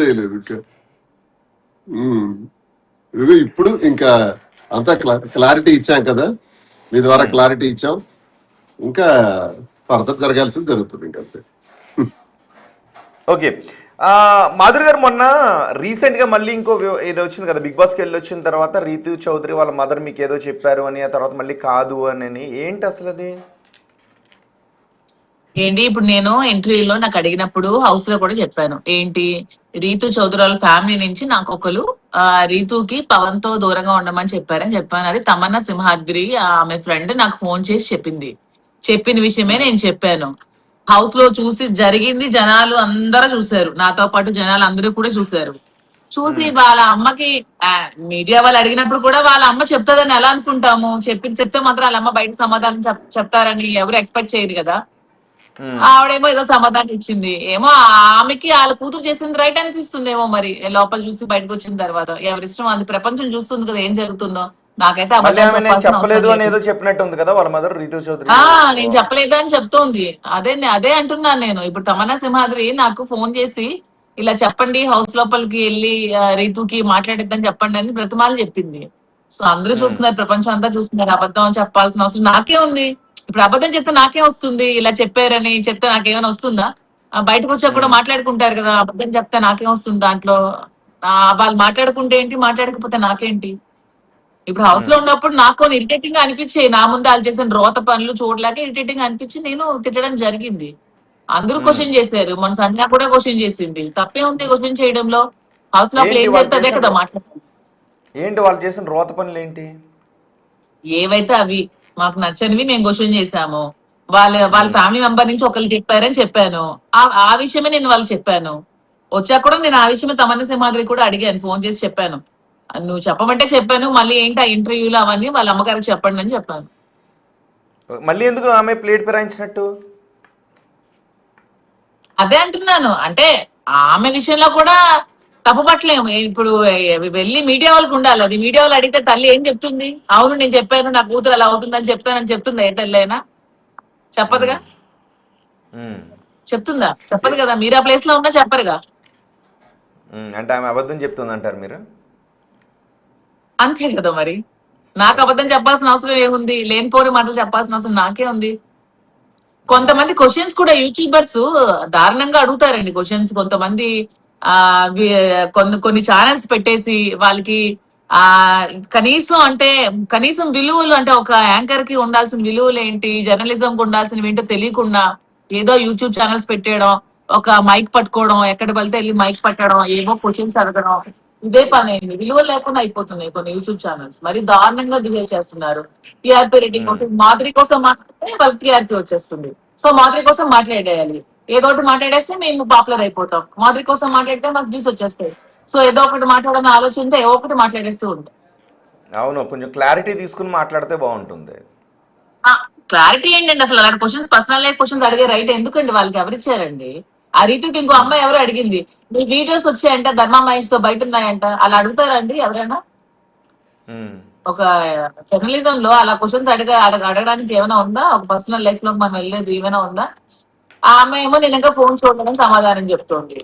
చేయలేదు ఇంకా. ఇది ఇప్పుడు ఇంకా అంతా క్లారిటీ ఇచ్చాం కదా, మీ ద్వారా క్లారిటీ ఇచ్చాం. ఇంకా ఫర్దర్ జరగాల్సింది జరుగుతుంది ఇంకా అంతే. ఓకే, మాధురి గారు మొన్న రీసెంట్గా మళ్ళీ ఇంకో ఏదో వచ్చింది కదా, బిగ్ బాస్కి వెళ్ళి వచ్చిన తర్వాత రీతు చౌదరి వాళ్ళ మదర్ మీకు ఏదో చెప్పారు అని, ఆ తర్వాత మళ్ళీ కాదు అని. ఏంటి అసలు అది? ఏంటి ఇప్పుడు నేను ఇంటర్వ్యూలో నాకు అడిగినప్పుడు హౌస్ లో కూడా చెప్పాను. ఏంటి, రీతు చౌదరి వాళ్ళ ఫ్యామిలీ నుంచి నాకు ఒకరు రీతుకి పవన్ తో దూరంగా ఉండమని చెప్పారని చెప్పాను. అది తమన్నా సింహాద్రి ఆమె ఫ్రెండ్ నాకు ఫోన్ చేసి చెప్పింది. చెప్పిన విషయమే నేను చెప్పాను. హౌస్ లో చూసి జరిగింది, జనాలు అందరూ చూశారు, నాతో పాటు జనాలు అందరూ కూడా చూశారు. చూసి వాళ్ళ అమ్మకి మీడియా వాళ్ళు అడిగినప్పుడు కూడా వాళ్ళ అమ్మ చెప్తాదని ఎలా అనుకుంటాము? చెప్తే మాత్రం వాళ్ళ అమ్మ బయట సమాధానం చెప్తారని ఎవరు ఎక్స్పెక్ట్ చేయరు కదా. ఆవిడేమో ఏదో సమాధానం ఇచ్చింది. ఏమో ఆమెకి వాళ్ళ కూతురు చేసింది రైట్ అనిపిస్తుంది ఏమో మరి, లోపల చూసి బయటకు వచ్చిన తర్వాత. ఎవరిష్టం, అది ప్రపంచం చూస్తుంది కదా ఏం జరుగుతుందో. నాకైతే మళ్ళీ అబద్ధం ఆమె నేను చెప్పాల్సిన అవసరం చెప్పలేదు అని లేదు. ఏదో చెప్పినట్టు ఉంది కదా వాళ్ళ మదర్ రీతు చౌదరి. నేను చెప్పలేదు అని చెప్తోంది. అదే అంటున్నాను నేను. ఇప్పుడు తమన్నా సింహాద్రి నాకు ఫోన్ చేసి ఇలా చెప్పండి, హౌస్ లోపలికి వెళ్ళి రీతుకి మాట్లాడిద్దని చెప్పండి అని బ్రతిమాలు చెప్పింది. సో అందరూ చూస్తున్నారు, ప్రపంచం అంతా చూస్తున్నారు. అబద్ధం అని చెప్పాల్సిన అవసరం నాకే ఉంది. ఇప్పుడు అబద్ధం చెప్తే నాకే వస్తుంది, ఇలా చెప్పారని చెప్తే నాకేమైనా వస్తుందా? బయటకు వచ్చాక కూడా మాట్లాడుకుంటారు కదా, అబద్ధం చెప్తే నాకేం వస్తుంది దాంట్లో? వాళ్ళు మాట్లాడుకుంటే ఏంటి, మాట్లాడకపోతే నాకేంటి? ఇప్పుడు హౌస్ లో ఉన్నప్పుడు నాకు ఇరిటేటింగ్ గా అనిపించాయి. నా ముందు వాళ్ళు చేసిన రోత పనులు చూడలేక ఇరిటేటింగ్ అనిపించి నేను తిట్టడం జరిగింది. అందరూ క్వశ్చన్ చేశారు. మన సంధ్య కూడా క్వశ్చన్ చేసింది. తప్పే ఉంది క్వశ్చన్ చేయడంలో. హౌస్ లో ఏంటి ఏం వాళ్ళు జరిగితే అదే చేసిన కదా మాట్లాడాలి. ఏంటి వాళ్ళు చేసిన రోత పనులు ఏంటి? ఏవైతే అవి మాకు నచ్చనివి మేము క్వశ్చన్ చేశాము. వాళ్ళ ఫ్యామిలీ మెంబర్ నుంచి ఒకరు చెప్పారని చెప్పాను. ఆ విషయమే నేను వాళ్ళు చెప్పాను. వచ్చాక కూడా నేను ఆ విషయమే తమన్నా సింహాద్రి కూడా అడిగాను, ఫోన్ చేసి చెప్పాను. నువ్వు చెప్పమంటే చెప్పాను, మళ్ళీ ఏంటి ఆ ఇంటర్వ్యూలు అవన్నీ వాళ్ళ అమ్మగారికి చెప్పండి అని చెప్పాను. మళ్ళీ ఎందుకు ఆమె ప్లేట్ ఫిరాయించినట్టు? అదే అంటున్నాను. అంటే ఆమె విషయంలో కూడా తప్పు పట్టలేము. ఇప్పుడు వెళ్ళి మీడియా వాళ్ళకి ఉండాలి. అది మీడియా వాళ్ళు అడిగితే తల్లి ఏం చెప్తుంది? అవును నేను చెప్పాను, నా కూతురు అలా అవుతుందని చెప్తానని చెప్తుందా ఏ తల్లి అయినా? చెప్పదుగా. చెప్తుందా? చెప్పదు కదా. మీరు ఆ ప్లేస్ లో ఉన్నా చెప్పరుగా. అంటే ఆమె అబద్ధం చెప్తుంది అంటారు మీరు? అంతే కదా మరి. నాకు అబద్ధం చెప్పాల్సిన అవసరం ఏముంది? లేనిపోని మాటలు చెప్పాల్సిన అవసరం నాకే ఉంది. కొంతమంది క్వశ్చన్స్ కూడా యూట్యూబర్స్ దారుణంగా అడుగుతారండి క్వశ్చన్స్. కొంతమంది కొన్ని ఛానల్స్ పెట్టేసి వాళ్ళకి ఆ కనీసం విలువలు, అంటే ఒక యాంకర్ కి ఉండాల్సిన విలువలు ఏంటి, జర్నలిజం కి ఉండాల్సినవి ఏంటో తెలియకుండా ఏదో యూట్యూబ్ ఛానల్స్ పెట్టేయడం, ఒక మైక్ పట్టుకోవడం, ఎక్కడ వెళ్తే వెళ్ళి మైక్ పట్టడం, ఏవో క్వశ్చన్స్ అడగడం, ఇదే పని అయింది. విలువలు లేకుండా అయిపోతున్నాయి కొన్ని యూట్యూబ్ ఛానల్స్. మరి దారుణంగా బిహేవ్ చేస్తున్నారు. టీఆర్పీ రేటింగ్ కోసం, మాదిరి కోసం మాట్లాడితే వాళ్ళకి టీఆర్పీ వచ్చేస్తుంది. సో మాదిరి కోసం మాట్లాడేయాలి. ఏదో ఒకటి మాట్లాడేస్తే మేము పాపులర్ అయిపోతాం. మాదిరి కోసం మాట్లాడితే మాకు వ్యూస్ వచ్చేస్తాయి. సో ఏదో ఒకటి మాట్లాడాలని ఆలోచనతో ఏదో ఒకటి మాట్లాడేస్తూ ఉంటాం. అవును, కొంచెం క్లారిటీ తీసుకుని మాట్లాడితే బాగుంటుంది. క్లారిటీ ఏంటండి అసలు? అలాంటి క్వశ్చన్స్, పర్సనల్ లైఫ్ క్వశ్చన్స్ అడిగే రైట్ ఎందుకండి వాళ్ళకి? ఎవరిచ్చారండి? ఆ రీతికి ఇంకో అమ్మాయి ఎవరు అడిగింది, మీ వీడియోస్ వచ్చాయంట ధర్మా మహేష్ తో బయట ఉన్నాయంట, అలా అడుగుతారండి ఎవరైనా? ఒక జర్నలిజం లో అలా క్వశ్చన్స్ అడగడానికి ఏమైనా ఉందా? ఒక పర్సనల్ లైఫ్ లో మనం వెళ్ళేది ఏమైనా ఉందా? ఆమె ఏమో నేను ఇంకా ఫోన్ చూడడం సమాధానం చెప్తోంది.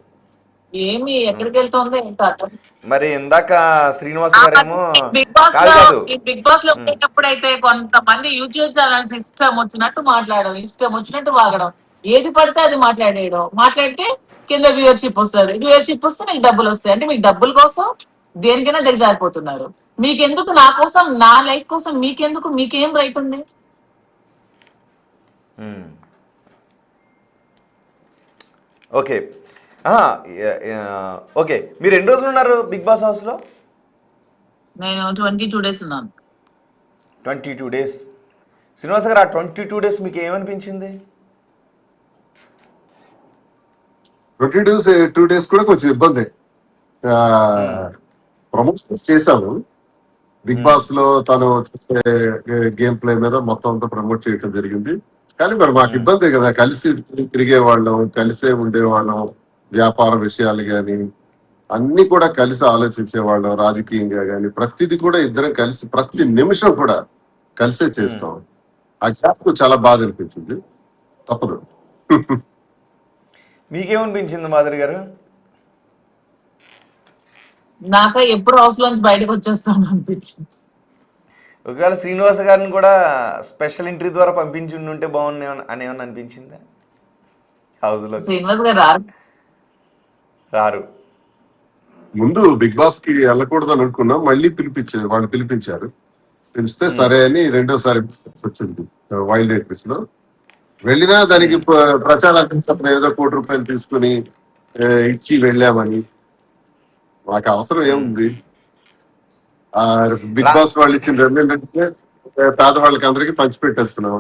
ఏమి ఎక్కడికి వెళ్తోందో ఏంటో అర్థం. మరి ఇందాక శ్రీనివాస్ గారేమో బిగ్ బాస్ కాదు లో కాదు ఈ బిగ్ బాస్ లో ఉండేటప్పుడైతే కొంతమంది యూట్యూబ్ ఛానల్స్ ఇష్టం వచ్చినట్టు మాట్లాడడం, ఇష్టం వచ్చినట్టు వాగడం, ఏది పడితే అది మాట్లాడేయడం. మాట్లాడితే కింద వ్యూవర్షిప్ వస్తుంది, వ్యూవర్షిప్ వస్తే మీకు డబ్బులు వస్తాయి. అంటే మీకు డబ్బుల కోసం దేనికైనా దిగజారిపోతున్నారు. మీకెందుకు? నా కోసం, నా లైఫ్ కోసం మీకెందుకు? మీకేం రైట్ ఉంది? ఓకే. ఓకే, మీరు ఎన్ని రోజులు ఉన్నారు బిగ్ బాస్ హౌస్లో? నేను 22 days ఉన్నాను. 22 days. శ్రీనివాస్ గారు, ఆ 22 days మీకు ఏమనిపించింది? 2 days కూడా కొంచెం ఇబ్బంది. ప్రమోషన్స్ చేశాము బిగ్ బాస్ లో, తను చేసే గేమ్ ప్లే మీద మొత్తం అంతా ప్రమోట్ చేయడం జరిగింది. కానీ మరి మాకు ఇబ్బంది కదా, కలిసి తిరిగే వాళ్ళం, కలిసే ఉండేవాళ్ళం, వ్యాపార విషయాలు కానీ అన్ని కూడా కలిసి ఆలోచించేవాళ్ళం, రాజకీయంగా కానీ ప్రతిదీ కూడా ఇద్దరం కలిసి ప్రతి నిమిషం కూడా కలిసే చేస్తాం. ఆ గ్యాప్ చాలా బాధ అనిపించింది. తప్పదు. మీకేమనిపించింది మాధురి గారు? నాక ఎప్పుడు హౌస్ లోంచి బయటకు వచ్చేస్తాను అనిపించింది. ఒకవేళ శ్రీనివాస్ గారిని కూడా స్పెషల్ ఎంట్రీ ద్వారా పంపించి ఉంటే బాగుంది అని ఏమన్నా అనిపించిందా? హౌస్లో శ్రీనివాస్ గారు రారు. ముందు బిగ్ బాస్ కి వెళ్ళకూడదు అని అనుకున్నాం, మళ్ళీ వాళ్ళు పిలిపించారు. పిలిస్తే సరే అని రెండోసారి వచ్చింది వైల్డ్ ఎయిట్ లో. వెళ్ళినా దానికి ప్రచారానికి ఏదో ₹1 తీసుకుని ఇచ్చి వెళ్ళామని. మాకు అవసరం ఏముంది? బిగ్ బాస్ వాళ్ళు ఇచ్చిన ఏంటంటే పేదవాళ్ళకి అందరికి పంచిపెట్టేస్తున్నాం.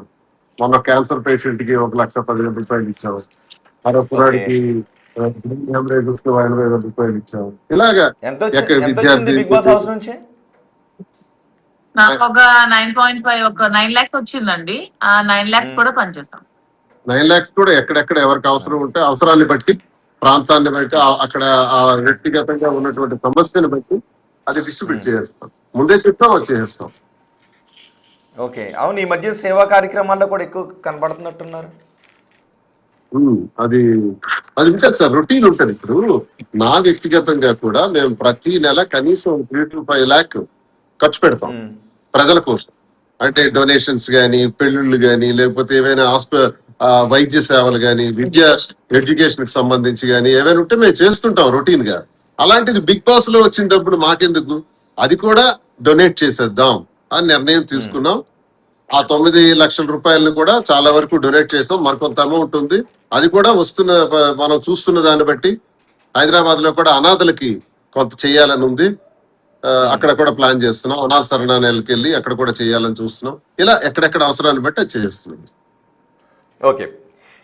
మొన్న క్యాన్సర్ పేషెంట్ కి ₹1,15,000 ఇచ్చాం. మరో కురాడికి ₹85,000 ఇచ్చాం. ఇలాగా బిగ్ బాస్ హౌస్ నుంచి నాకు ఒక 9.5 ఒక 9 lakhs వచ్చిందండి. ఆ 9 lakhs కూడా పనిచేస్తాం. 9 lakhs కూడా ఎక్కడెక్కడ ఎవరికి అవసరం ఉంటే అవసరాన్ని బట్టి, ప్రాంతాన్ని బట్టి, అక్కడ ఆ వ్యక్తిగతంగా ఉన్నటువంటి సమస్యను బట్టి అది డిస్ట్రిబ్యూట్ చేస్తాం. ముందే చెప్తాం, వచ్చేస్తాం. ఓకే, అవును. ఈ మధ్య సేవా కార్యక్రమాల్లో కూడా ఎక్కువ కనబడుతున్నట్టున్నారు. అది ఉంటుంది సార్, రొటీన్ ఉంటుంది. ఇప్పుడు నా వ్యక్తిగతంగా కూడా మేము ప్రతి నెల కనీసం 3 to 5 lakh ఖర్చు పెడతాం ప్రజల కోసం. అంటే డొనేషన్స్ గానీ, పెళ్లిళ్ళు గానీ, లేకపోతే ఏవైనా వైద్య సేవలు గానీ, ఎడ్యుకేషన్ కి సంబంధించి గానీ ఏవైనా ఉంటే మేము చేస్తుంటాం రొటీన్ గా. అలాంటిది బిగ్ బాస్ లో వచ్చిన డబ్బులు మాకెందుకు, అది కూడా డొనేట్ చేసేద్దాం అని నిర్ణయం తీసుకున్నాం. ఆ 9 లక్షల రూపాయలను కూడా చాలా వరకు డొనేట్ చేస్తాం. మరికొంత అమౌంట్ ఉంది, అది కూడా మనం చూస్తున్న దాన్ని బట్టి హైదరాబాద్ లో కూడా అనాథలకి కొంత చేయాలని ఉంది. అక్కడ కూడా ప్లాన్ చేస్తున్నాం. అనాథ శరణాలయాలకు వెళ్ళి అక్కడ కూడా చేయాలని చూస్తున్నాం. ఇలా ఎక్కడెక్కడ అవసరాన్ని బట్టి అది చేస్తున్నాం. ఓకే,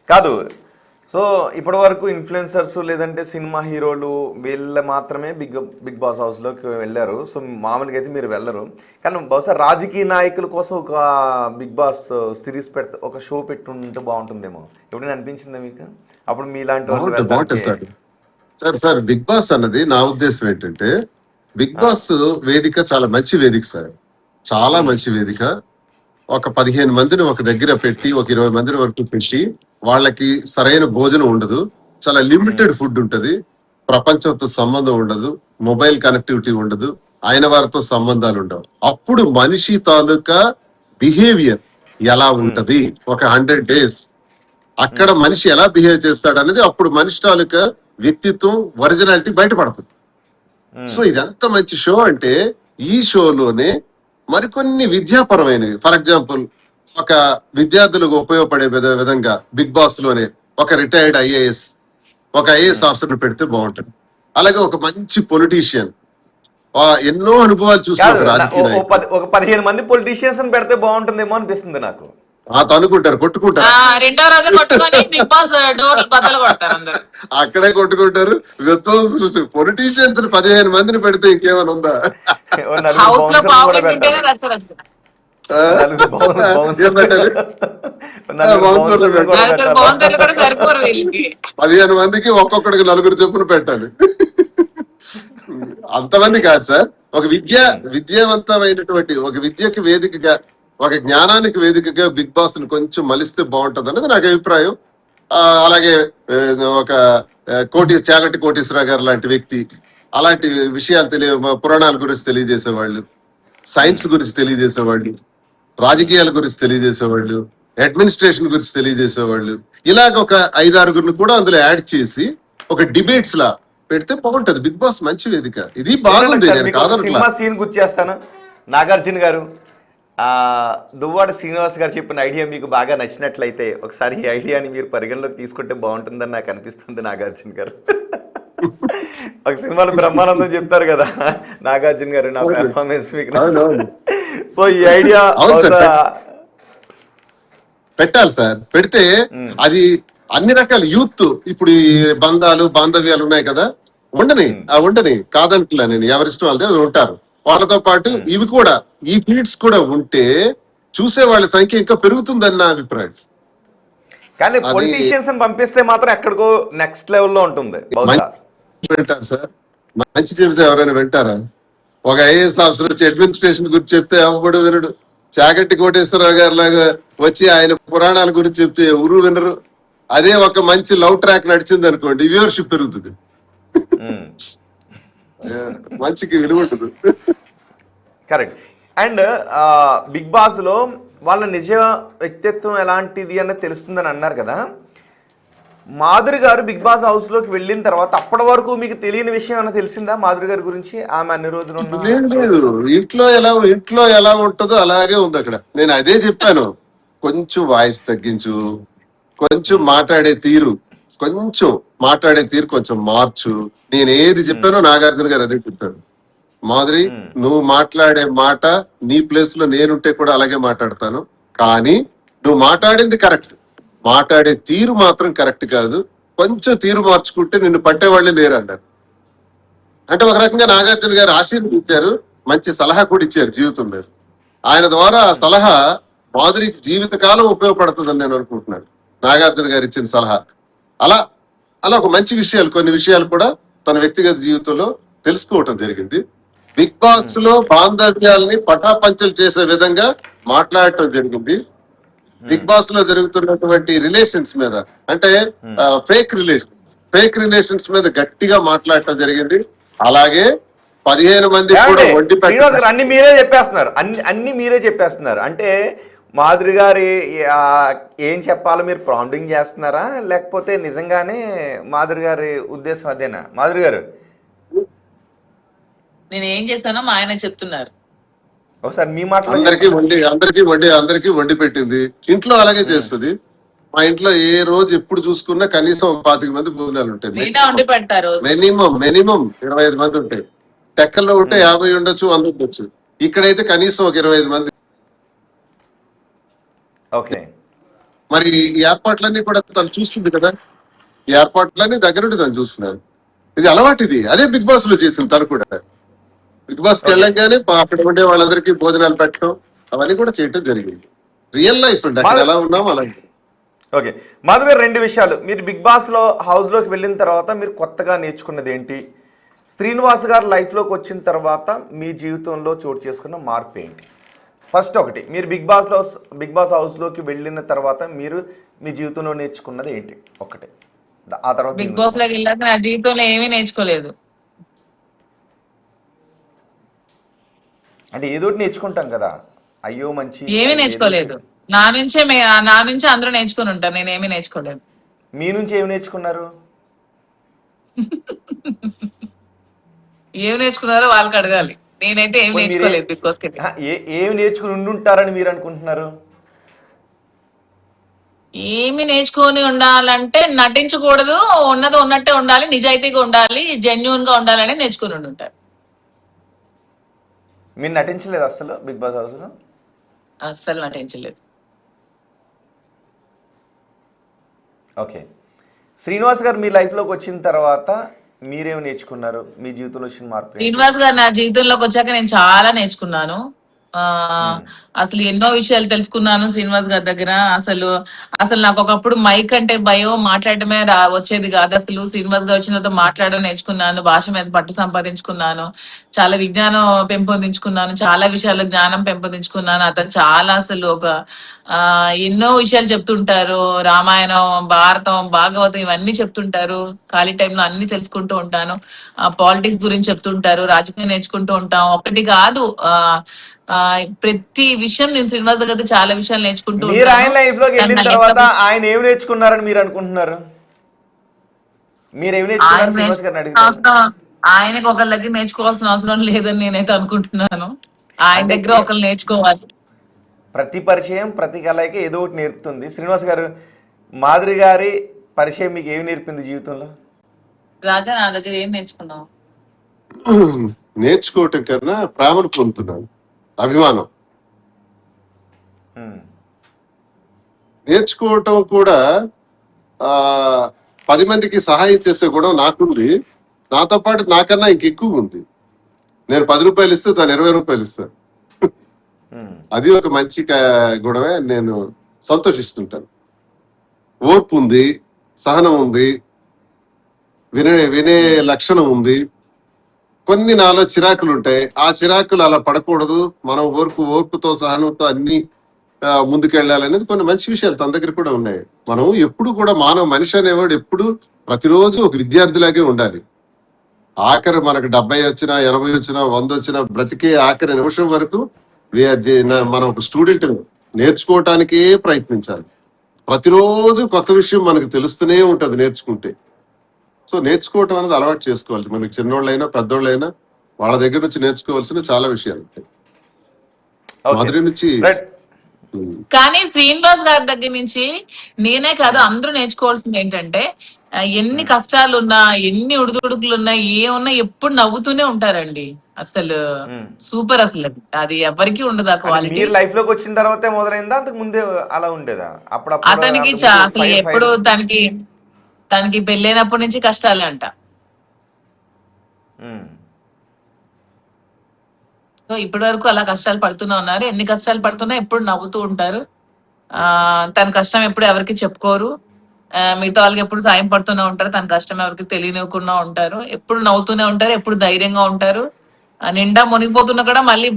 కాదు. సో ఇప్పటి వరకు ఇన్ఫ్లుయెన్సర్స్ లేదంటే సినిమా హీరోలు వీళ్ళ మాత్రమే బిగ్ బాస్ హౌస్లోకి వెళ్ళారు. సో మామూలుగా అయితే మీరు వెళ్ళరు. కానీ బహుశా రాజకీయ నాయకుల కోసం ఒక బిగ్ బాస్ సిరీస్ ఒక షో పెట్టుంటే బాగుంటుందేమో ఎప్పుడైనా అనిపించిందా మీకు? అప్పుడు మీలాంటి వాళ్ళు సార్ బిగ్ బాస్ అన్నది నా ఉద్దేశం ఏంటంటే, బిగ్ బాస్ వేదిక చాలా మంచి వేదిక సార్, చాలా మంచి వేదిక. ఒక 15 మందిని ఒక దగ్గర పెట్టి, ఒక 20 మందిని వరకు పెట్టి, వాళ్ళకి సరైన భోజనం ఉండదు, చాలా లిమిటెడ్ ఫుడ్ ఉంటది, ప్రపంచంతో సంబంధం ఉండదు, మొబైల్ కనెక్టివిటీ ఉండదు, ఆయన వారితో సంబంధాలు ఉండవు. అప్పుడు మనిషి తాలూకా బిహేవియర్ ఎలా ఉంటది, ఒక 100 days అక్కడ మనిషి ఎలా బిహేవ్ చేస్తాడు అనేది అప్పుడు మనిషి తాలూకా వ్యక్తిత్వం, ఒరిజినాలిటీ బయటపడుతుంది. సో ఇదంత మంచి షో అంటే, ఈ షోలోనే మరికొన్ని విద్యాపరమైనవి, ఫర్ ఎగ్జాంపుల్ ఒక విద్యార్థులకు ఉపయోగపడే విధంగా బిగ్ బాస్ లోనే ఒక రిటైర్డ్ ఒక ఐఏఎస్ ఆఫీసర్ పెడితే బాగుంటుంది. అలాగే ఒక మంచి పొలిటీషియన్, ఎన్నో అనుభవాలు చూసిన ఒక 15 మంది పొలిటీషియన్స్ పెడితే బాగుంటుందేమో అనిపిస్తుంది నాకు. అనుకుంటారు, కొట్టుకుంటారు, రెండో రోజు కొట్టుకొని బిగ్ బాస్ డోర్లు బద్దలు కొడతారు అందరూ. అక్కడే కొట్టుకుంటారు. విధ్వంసులు పొలిటీషియన్స్ 15 మందిని పెడితే ఇంకేమైనా ఉందా? హౌస్ లో బాగుంటేనే రచ్చరచ్చు. 15 మందికి ఒక్కొక్కడికి 4 చొప్పున పెట్టాలి. అంతమంది కాదు సార్. ఒక విద్యావంతమైనటువంటి ఒక విద్యకి వేదికగా, ఒక జ్ఞానానికి వేదికగా బిగ్ బాస్ ని కొంచెం మలిస్తే బాగుంటది అనేది నాకు అభిప్రాయం. అలాగే ఒక చాగంటి కోటేశ్వరరావు గారు లాంటి వ్యక్తి అలాంటి విషయాలు పురాణాల గురించి తెలియజేసేవాళ్ళు, సైన్స్ గురించి తెలియజేసేవాళ్ళు, రాజకీయాల గురించి తెలియజేసేవాళ్ళు, అడ్మినిస్ట్రేషన్ గురించి తెలియజేసేవాళ్ళు, ఇలాగ ఒక 5-6 కూడా అందులో యాడ్ చేసి ఒక డిబేట్స్ లా పెడితే బాగుంటది. బిగ్ బాస్ మంచి వేదిక, ఇది బాగుంది. సార్, నేను మీకు ఒక కాదనట్లా. సినిమా సీన్ గుర్తు చేస్తాను. నాగార్జున గారు దువ్వాడ శ్రీనివాస్ గారు చెప్పిన ఐడియా మీకు బాగా నచ్చినట్లయితే ఒకసారి ఈ ఐడియాని మీరు పరిగణలోకి తీసుకుంటే బాగుంటుందని నాకు అనిపిస్తుంది. నాగార్జున గారు ఒక సినిమాలో బ్రహ్మానందం చెప్తారు కదా నాగార్జున గారు, నా పెర్ఫార్మెన్స్ మీకు అవునవును. సో ఈ ఐడియా అవును సార్, పెట్టాలి సార్. పెడితే అది అన్ని రకాల యూత్ ఇప్పుడు ఈ బంధాలు బాంధవ్యాలు ఉన్నాయి కదా, ఉండని కాదంటున్నా నేను, ఎవరిష్టం వాళ్ళదే ఉంటారు. వాళ్ళతో పాటు ఇవి కూడా, ఈ ఫీడ్స్ కూడా ఉంటే చూసే వాళ్ళ సంఖ్య ఇంకా పెరుగుతుందని నా అభిప్రాయం. కానీ పొలిటీషియన్స్ పంపిస్తే మాత్రం ఎక్కడికో నెక్స్ట్ లెవెల్లో ఉంటుంది బహుశా. వింటారు సార్, మంచి చెబితే ఎవరైనా వింటారా? ఒక ఐఏఎస్ ఆఫీసర్ వచ్చి అడ్మినిస్ట్రేషన్ గురించి చెప్తే ఎవడు వినడు. చాగంటి కోటేశ్వరరావు గారి లాగా వచ్చి ఆయన పురాణాల గురించి చెప్తే ఎవరు వినరు. అదే ఒక మంచి లవ్ ట్రాక్ నడిచింది అనుకోండి, వ్యూవర్షిప్ పెరుగుతుంది, మంచికి విలువ ఉంటుంది. కరెక్ట్. అండ్ బిగ్ బాస్లో వాళ్ళ నిజ వ్యక్తిత్వం ఎలాంటిది అన్నది తెలుస్తుందని అన్నారు కదా. మాధురి గారు బిగ్ బాస్ హౌస్లోకి వెళ్ళిన తర్వాత అప్పటి వరకు మీకు తెలియని విషయం ఏమైనా తెలిసిందా మాధురి గారి గురించి? ఆమె అన్ని రోజులు లేదు, ఇంట్లో ఎలా ఉంటుందో అలాగే ఉంది అక్కడ. నేను అదే చెప్పాను, కొంచెం వాయిస్ తగ్గించు, కొంచెం మాట్లాడే తీరు కొంచెం మార్చు. నేను ఏది చెప్పానో నాగార్జున గారు అదే చెప్పాను. మాధురి, నువ్వు మాట్లాడే మాట నీ ప్లేస్ లో నేనుంటే కూడా అలాగే మాట్లాడతాను, కానీ నువ్వు మాట్లాడింది కరెక్ట్, మాట్లాడే తీరు మాత్రం కరెక్ట్ కాదు, కొంచెం తీరు మార్చుకుంటే నిన్ను పట్టేవాళ్ళే లేరు అన్నారు. అంటే ఒక రకంగా నాగార్జున గారు ఆశీర్వదించారు, మంచి సలహా కూడా ఇచ్చారు జీవితం మీద. ఆయన ద్వారా ఆ సలహా మాధురికి జీవితకాలం ఉపయోగపడుతుందని నేను అనుకుంటున్నాను, నాగార్జున గారు ఇచ్చిన సలహా. అలా ఒక మంచి విషయాలు, కొన్ని విషయాలు కూడా తన వ్యక్తిగత జీవితంలో తెలుసుకోవటం జరిగింది. బిగ్ బాస్ లో బాంధవ్యాలని పటాపంచలు చేసే విధంగా మాట్లాడటం జరిగింది. బిగ్ బాస్ లో జరుగుతున్నటువంటి రిలేషన్స్ మీద, అంటే ఫేక్ రిలేషన్స్ మీద గట్టిగా మాట్లాడటం జరిగింది. అలాగే 15 మంది కూడా వడ్డీ అన్ని మీరే చెప్పేస్తున్నారు. అంటే మాధురి గారి ఏం చెప్పాలో మీరు ప్రాంప్టింగ్ చేస్తున్నారా, లేకపోతే నిజంగానే మాధురి గారి ఉద్దేశం అదేనా? మాధురి గారు, నేను ఏం చేస్తానో మా ఆయన చెప్తున్నారు. ఒకసారి మీ మాట. అందరికి వండి పెట్టింది, ఇంట్లో అలాగే చేస్తుంది. మా ఇంట్లో ఏ రోజు ఎప్పుడు చూసుకున్నా కనీసం 25 మంది భోజనాలు ఉంటాయి. మినిమం 25 మంది ఉంటాయి. టెక్కల్లో ఉంటే 50 ఉండొచ్చు, 100 ఉండొచ్చు. ఇక్కడైతే కనీసం ఒక 25 మంది. ఓకే, మరి ఈ ఏర్పాట్లన్నీ కూడా తను చూస్తుంది కదా, ఈ ఏర్పాట్లన్నీ దగ్గర నుండి తను చూస్తున్నారు. ఇది అలవాటు, ఇది అదే బిగ్ బాస్ లో చేసింది తను కూడా. బిగ్ బాస్ కి వెళ్ళంగానే అక్కడ ఉండే వాళ్ళందరికీ భోజనాలు పెట్టడం అవన్నీ కూడా చేయటం జరిగింది. రియల్ లైఫ్ అండి, అక్కడ ఎలా ఉన్నాం అలాగే. ఓకే మాధవ్ గారు, 2 విషయాలు. మీరు బిగ్ బాస్లో హౌస్లోకి వెళ్ళిన తర్వాత మీరు కొత్తగా నేర్చుకున్నది ఏంటి? శ్రీనివాస్ గారు లైఫ్లోకి వచ్చిన తర్వాత మీ జీవితంలో చోటు చేసుకున్న మార్పు ఏంటి? ఫస్ట్ ఒకటి, మీరు బిగ్ బాస్ హౌస్లోకి వెళ్ళిన తర్వాత మీరు మీ జీవితంలో నేర్చుకున్నది ఏంటి ఒకటి? ఆ తర్వాత బిగ్ బాస్ లోకి వెళ్ళాక నా జీవితంలో ఏమీ నేర్చుకోలేదు. అంటే ఏదోటి నేర్చుకుంటాం కదా, అయ్యో మంచి ఏమీ నేర్చుకోలేదు. నా నుంచి అందరూ నేర్చుకుని ఉంటారు, నేనేమీ నేర్చుకోలేదు. మీ నుంచి ఏమి నేర్చుకున్నారు? ఏమి నేర్చుకున్నారో వాళ్ళకి అడగాలి, నేనైతే ఏమి నేర్చుకోలేదు. బిగ్ బాస్ ఏమి నేర్చుకుని ఉండుంటారని మీరు అనుకుంటున్నారు? ఏమి నేర్చుకొని ఉండాలంటే నటించకూడదు, ఉన్నది ఉన్నట్టే ఉండాలి, నిజాయితీగా ఉండాలి, జెన్యున్ గా ఉండాలని నేర్చుకుని ఉంటారు. మీరు నటించలేదు అసలు బిగ్ బాస్ హౌస్ లో? అస్సలు నటించలేదు. ఓకే, శ్రీనివాస్ గారు మీ లైఫ్లోకి వచ్చిన తర్వాత మీరేమి నేర్చుకున్నారు? మీ జీవితంలో వచ్చిన మార్పు? శ్రీనివాస్ గారు నా జీవితంలోకి వచ్చాక నేను చాలా నేర్చుకున్నాను. ఆ అసలు ఎన్నో విషయాలు తెలుసుకున్నాను శ్రీనివాస్ గారి దగ్గర. అసలు అసలు నాకు ఒకప్పుడు మైక్ అంటే భయం, మాట్లాడటమే వచ్చేది కాదు. అసలు శ్రీనివాస్ గారు వచ్చిన తర్వాత మాట్లాడడం నేర్చుకున్నాను, భాష మీద పట్టు సంపాదించుకున్నాను, చాలా విజ్ఞానం పెంపొందించుకున్నాను, చాలా విషయాల్లో జ్ఞానం పెంపొందించుకున్నాను. అతను చాలా అసలు ఒక ఎన్నో విషయాలు చెప్తుంటారు. రామాయణం, భారతం, భాగవతం ఇవన్నీ చెప్తుంటారు. ఖాళీ టైంలో అన్ని తెలుసుకుంటూ ఉంటాను. పాలిటిక్స్ గురించి చెప్తుంటారు, రాజకీయం నేర్చుకుంటూ ఉంటాం. ఒకటి కాదు, ఆ ప్రతి విషయం నేను శ్రీనివాస్ దగ్గర చాలా విషయాలు నేర్చుకుంటూ మీరు ఆయన ఉంటాను. లైఫ్ లోకి తన వెళ్ళిన life తర్వాత లో ఆయన ఏమి నేర్చుకున్నారని మీరు అనుకుంటున్నారు? మీరు ఏమి నేర్చుకున్నారు ఆయన శ్రీనివాస్ గారిని నేర్చుకోవాల్సిన అడిగితే? అవసరం, ఆయనకు ఒకరి దగ్గర నేర్చుకోవాల్సిన అవసరం లేదని నేనైతే అనుకుంటున్నాను. ఆయన అంటే దగ్గర ఒకరు నేర్చుకోవాలి. ప్రతి పరిచయం ప్రతి కలయిక ఏదో ఒకటి నేర్పుతుంది. శ్రీనివాస్ గారు, మాధురి గారి పరిచయం మీకు ఏమి నేర్పింది జీవితంలో? రాజా, నా దగ్గర ఏం నేర్చుకున్నావు? నేర్చుకోవటం కన్నా ప్రేమను పొందుతున్నాను, అభిమానం. ఉమ్, నేర్చుకోవటం కూడా ఆ 10 మందికి సహాయం చేసే గుణం నాకుంది. నాతో పాటు నాకన్నా ఇంకెక్కువ ఉంది. నేను 10 రూపాయలు ఇస్తే తను 20 రూపాయలు ఇస్తాను. ఉమ్, అది ఒక మంచి గుణమే. నేను సంతోషిస్తుంటాను. ఓర్పు ఉంది, సహనం ఉంది, వినే వినే లక్షణం ఉంది. కొన్ని నాలో చిరాకులు ఉంటాయి. ఆ చిరాకులు అలా పడకూడదు. మనం ఓర్పుతో సహనంతో అన్ని ముందుకెళ్ళాలనేది కొన్ని మంచి విషయాలు తన దగ్గర కూడా ఉన్నాయి. మనం ఎప్పుడు కూడా మనిషి అనేవాడు ఎప్పుడు ప్రతిరోజు ఒక విద్యార్థిలాగే ఉండాలి. ఆఖరి మనకు 70 వచ్చినా, 80 వచ్చినా, 100 వచ్చినా బ్రతికే ఆఖరి నిమిషం వరకు మనం ఒక స్టూడెంట్ నేర్చుకోవటానికే ప్రయత్నించాలి. ప్రతిరోజు కొత్త విషయం మనకు తెలుస్తూనే ఉంటది నేర్చుకుంటే. సో నేర్చుకోవటం అనేది అలవాటు చేసుకోవాలి. మనకి చిన్నోళ్ళైనా పెద్దోళ్ళైనా వాళ్ళ దగ్గర నుంచి నేర్చుకోవాల్సిన చాలా విషయాలు ఉంటాయి. ఓకే. మధురి నుంచి రైట్. కానీ శ్రీనివాస్ గారి దగ్గర నుంచి నేనే కాదు, అందరూ నేర్చుకోవాల్సింది ఏంటంటే ఎన్ని కష్టాలు ఉన్నా, ఎన్ని ఉడుకుడుకులు ఉన్నా, ఏమున్నా ఎప్పుడు నవ్వుతూనే ఉంటారండి. అసలు సూపర్. అసలు అది ఎవరికి ఉండదు ఆ అంటే క్వాలిటీ. మీరు లైఫ్ లోకి వచ్చిన తర్వాతే మొదలైందా, అంతకు ముందే అలా ఉండేదా? అప్పుడప్పుడు అతనికి అసలు ఎప్పుడు తనకి పెళ్ళైనప్పటి నుంచి కష్టాలే అంట. సో ఇప్పటి వరకు అలా కష్టాలు పడుతూనే ఉన్నారు. ఎన్ని కష్టాలు పడుతున్నా ఎప్పుడు నవ్వుతూ ఉంటారు. తన కష్టం ఎప్పుడు ఎవరికి చెప్పుకోరు. మిగతా వాళ్ళకి ఎప్పుడు సాయం పడుతూనే ఉంటారు. తన కష్టం ఎవరికి తెలియనివ్వకుండా ఉంటారు. ఎప్పుడు నవ్వుతూనే ఉంటారు, ఎప్పుడు ధైర్యంగా ఉంటారు. నిండా మునిగిపోతున్నా కూడా మళ్ళీ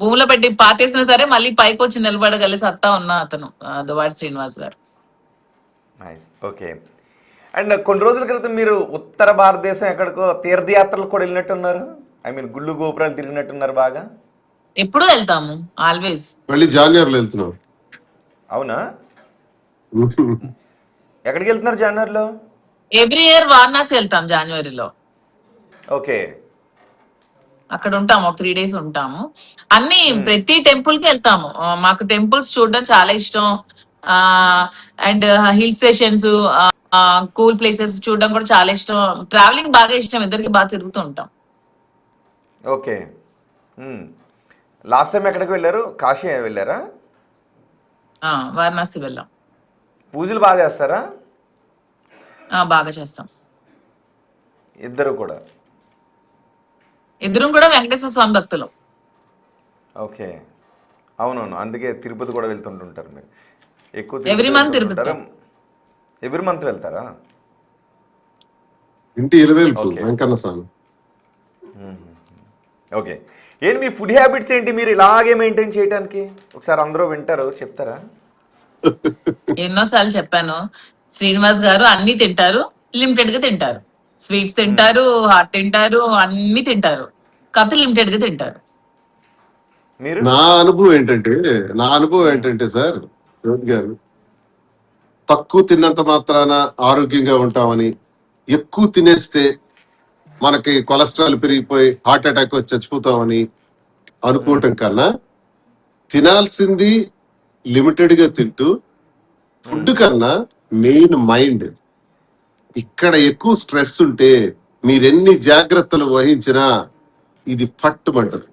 భూమిలో పెట్టి పాతేసినా సరే మళ్ళీ పైకి వచ్చి నిలబడగలిసి సత్తా ఉన్న అతను దువ్వాడ శ్రీనివాస్ గారు. ఓకే. అండ్ కొన్ని రోజుల క్రితం మీరు ఉత్తర భారతదేశం ఎక్కడికో తీర్థయాత్రలు కూడా వెళ్ళినట్టున్నారు. ఐ మీన్ గుళ్ళు గోపురాలు తిరిగినట్టున్నారు బాగా. ఎప్పుడు వెళ్తాము, ఆల్వేస్. మళ్ళీ జాన్యువరిలో వెళ్తున్నాం. అవునా? ఎక్కడికి వెళ్తున్నారు జనవరిలో? ఎవ్రీ ఇయర్ వారణాసి వెళ్తాం జనవరిలో. ఓకే. అక్కడ ఉంటాము, ఒక 3 days ఉంటాము. అన్ని ప్రతి టెంపుల్ కి వెళ్తాము. మాకు టెంపుల్స్ చూడడం చాలా ఇష్టం. And hill stations, cool places చూడడం కూడా చాలా ఇష్టం. ట్రావెలింగ్ బాగా ఇష్టం, ఇద్దరికి బాగా తిరుగుతూ ఉంటాం. ఓకే. లాస్ట్ టైం ఎక్కడికి వెళ్ళారు? కాశీ వెళ్ళారా? వారణాసి వెళ్ళాం. పూజలు బాగా చేస్తారా? బాగా చేస్తాం. ఇద్దరు కూడా? ఇద్దరం కూడా వెంకటేశ్వర స్వామి భక్తులు. ఓకే. అవునవును, అందుకే తిరుపతి కూడా వెళ్తుంటుంటారు మీరు ఎక్కువ. Every month Tirupati. Every month వెళ్తారా? ఇంటి ఇలవేల్పు వెంకన్న స్వామి. ఓకే. ఏంటి మీ ఫుడ్ హ్యాబిట్స్ ఏంటి, మీరు ఇలాగే మెయింటైన్ చేయడానికి? ఒకసారి అందరూ వింటారు, చెప్తారా? ఎన్నోసార్లు చెప్పాను, శ్రీనివాస్ గారు అన్ని తింటారు, లిమిటెడ్ గా తింటారు. స్వీట్స్ తింటారు, హాట్ తింటారు, అన్ని తింటారు, కాకపోతే లిమిటెడ్ గా తింటారు. మీరు? నా అనుభవం ఏంటంటే సార్ జ్యోతి గారు, తక్కువ తిన్నంత మాత్రాన ఆరోగ్యంగా ఉంటామని, ఎక్కువ తినేస్తే మనకి కొలెస్ట్రాల్ పెరిగిపోయి హార్ట్ అటాక్ వచ్చి చచ్చిపోతామని అనుకోవటం కన్నా, తినాల్సింది లిమిటెడ్ గా తింటూ, ఫుడ్ కన్నా మెయిన్ మైండ్. ఇక్కడ ఎక్కువ స్ట్రెస్ ఉంటే మీరెన్ని జాగ్రత్తలు వహించినా ఇది పట్టుమంటది.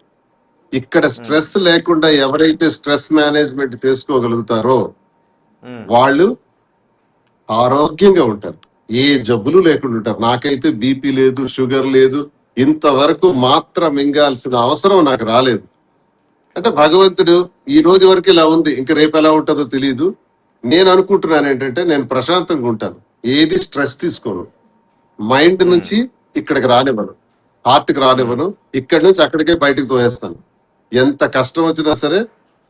ఇక్కడ స్ట్రెస్ లేకుండా ఎవరైతే స్ట్రెస్ మేనేజ్మెంట్ చేసుకోగలుగుతారో వాళ్ళు ఆరోగ్యంగా ఉంటారు, ఏ జబ్బులు లేకుండా ఉంటారు. నాకైతే బీపీ లేదు, షుగర్ లేదు, ఇంతవరకు మాత్రం మింగాల్సిన అవసరం నాకు రాలేదు. అంటే భగవంతుడు ఈ రోజు వరకు ఇలా ఉంది, ఇంకా రేపు ఎలా ఉంటుందో తెలియదు. నేను అనుకుంటున్నాను ఏంటంటే, నేను ప్రశాంతంగా ఉంటాను, ఏది స్ట్రెస్ తీసుకోను, మైండ్ నుంచి ఇక్కడికి రానివ్వను, హార్ట్కి రానివ్వను, ఇక్కడి నుంచి అక్కడికే బయటకు తోయేస్తాను. ఎంత కష్టం వచ్చినా సరే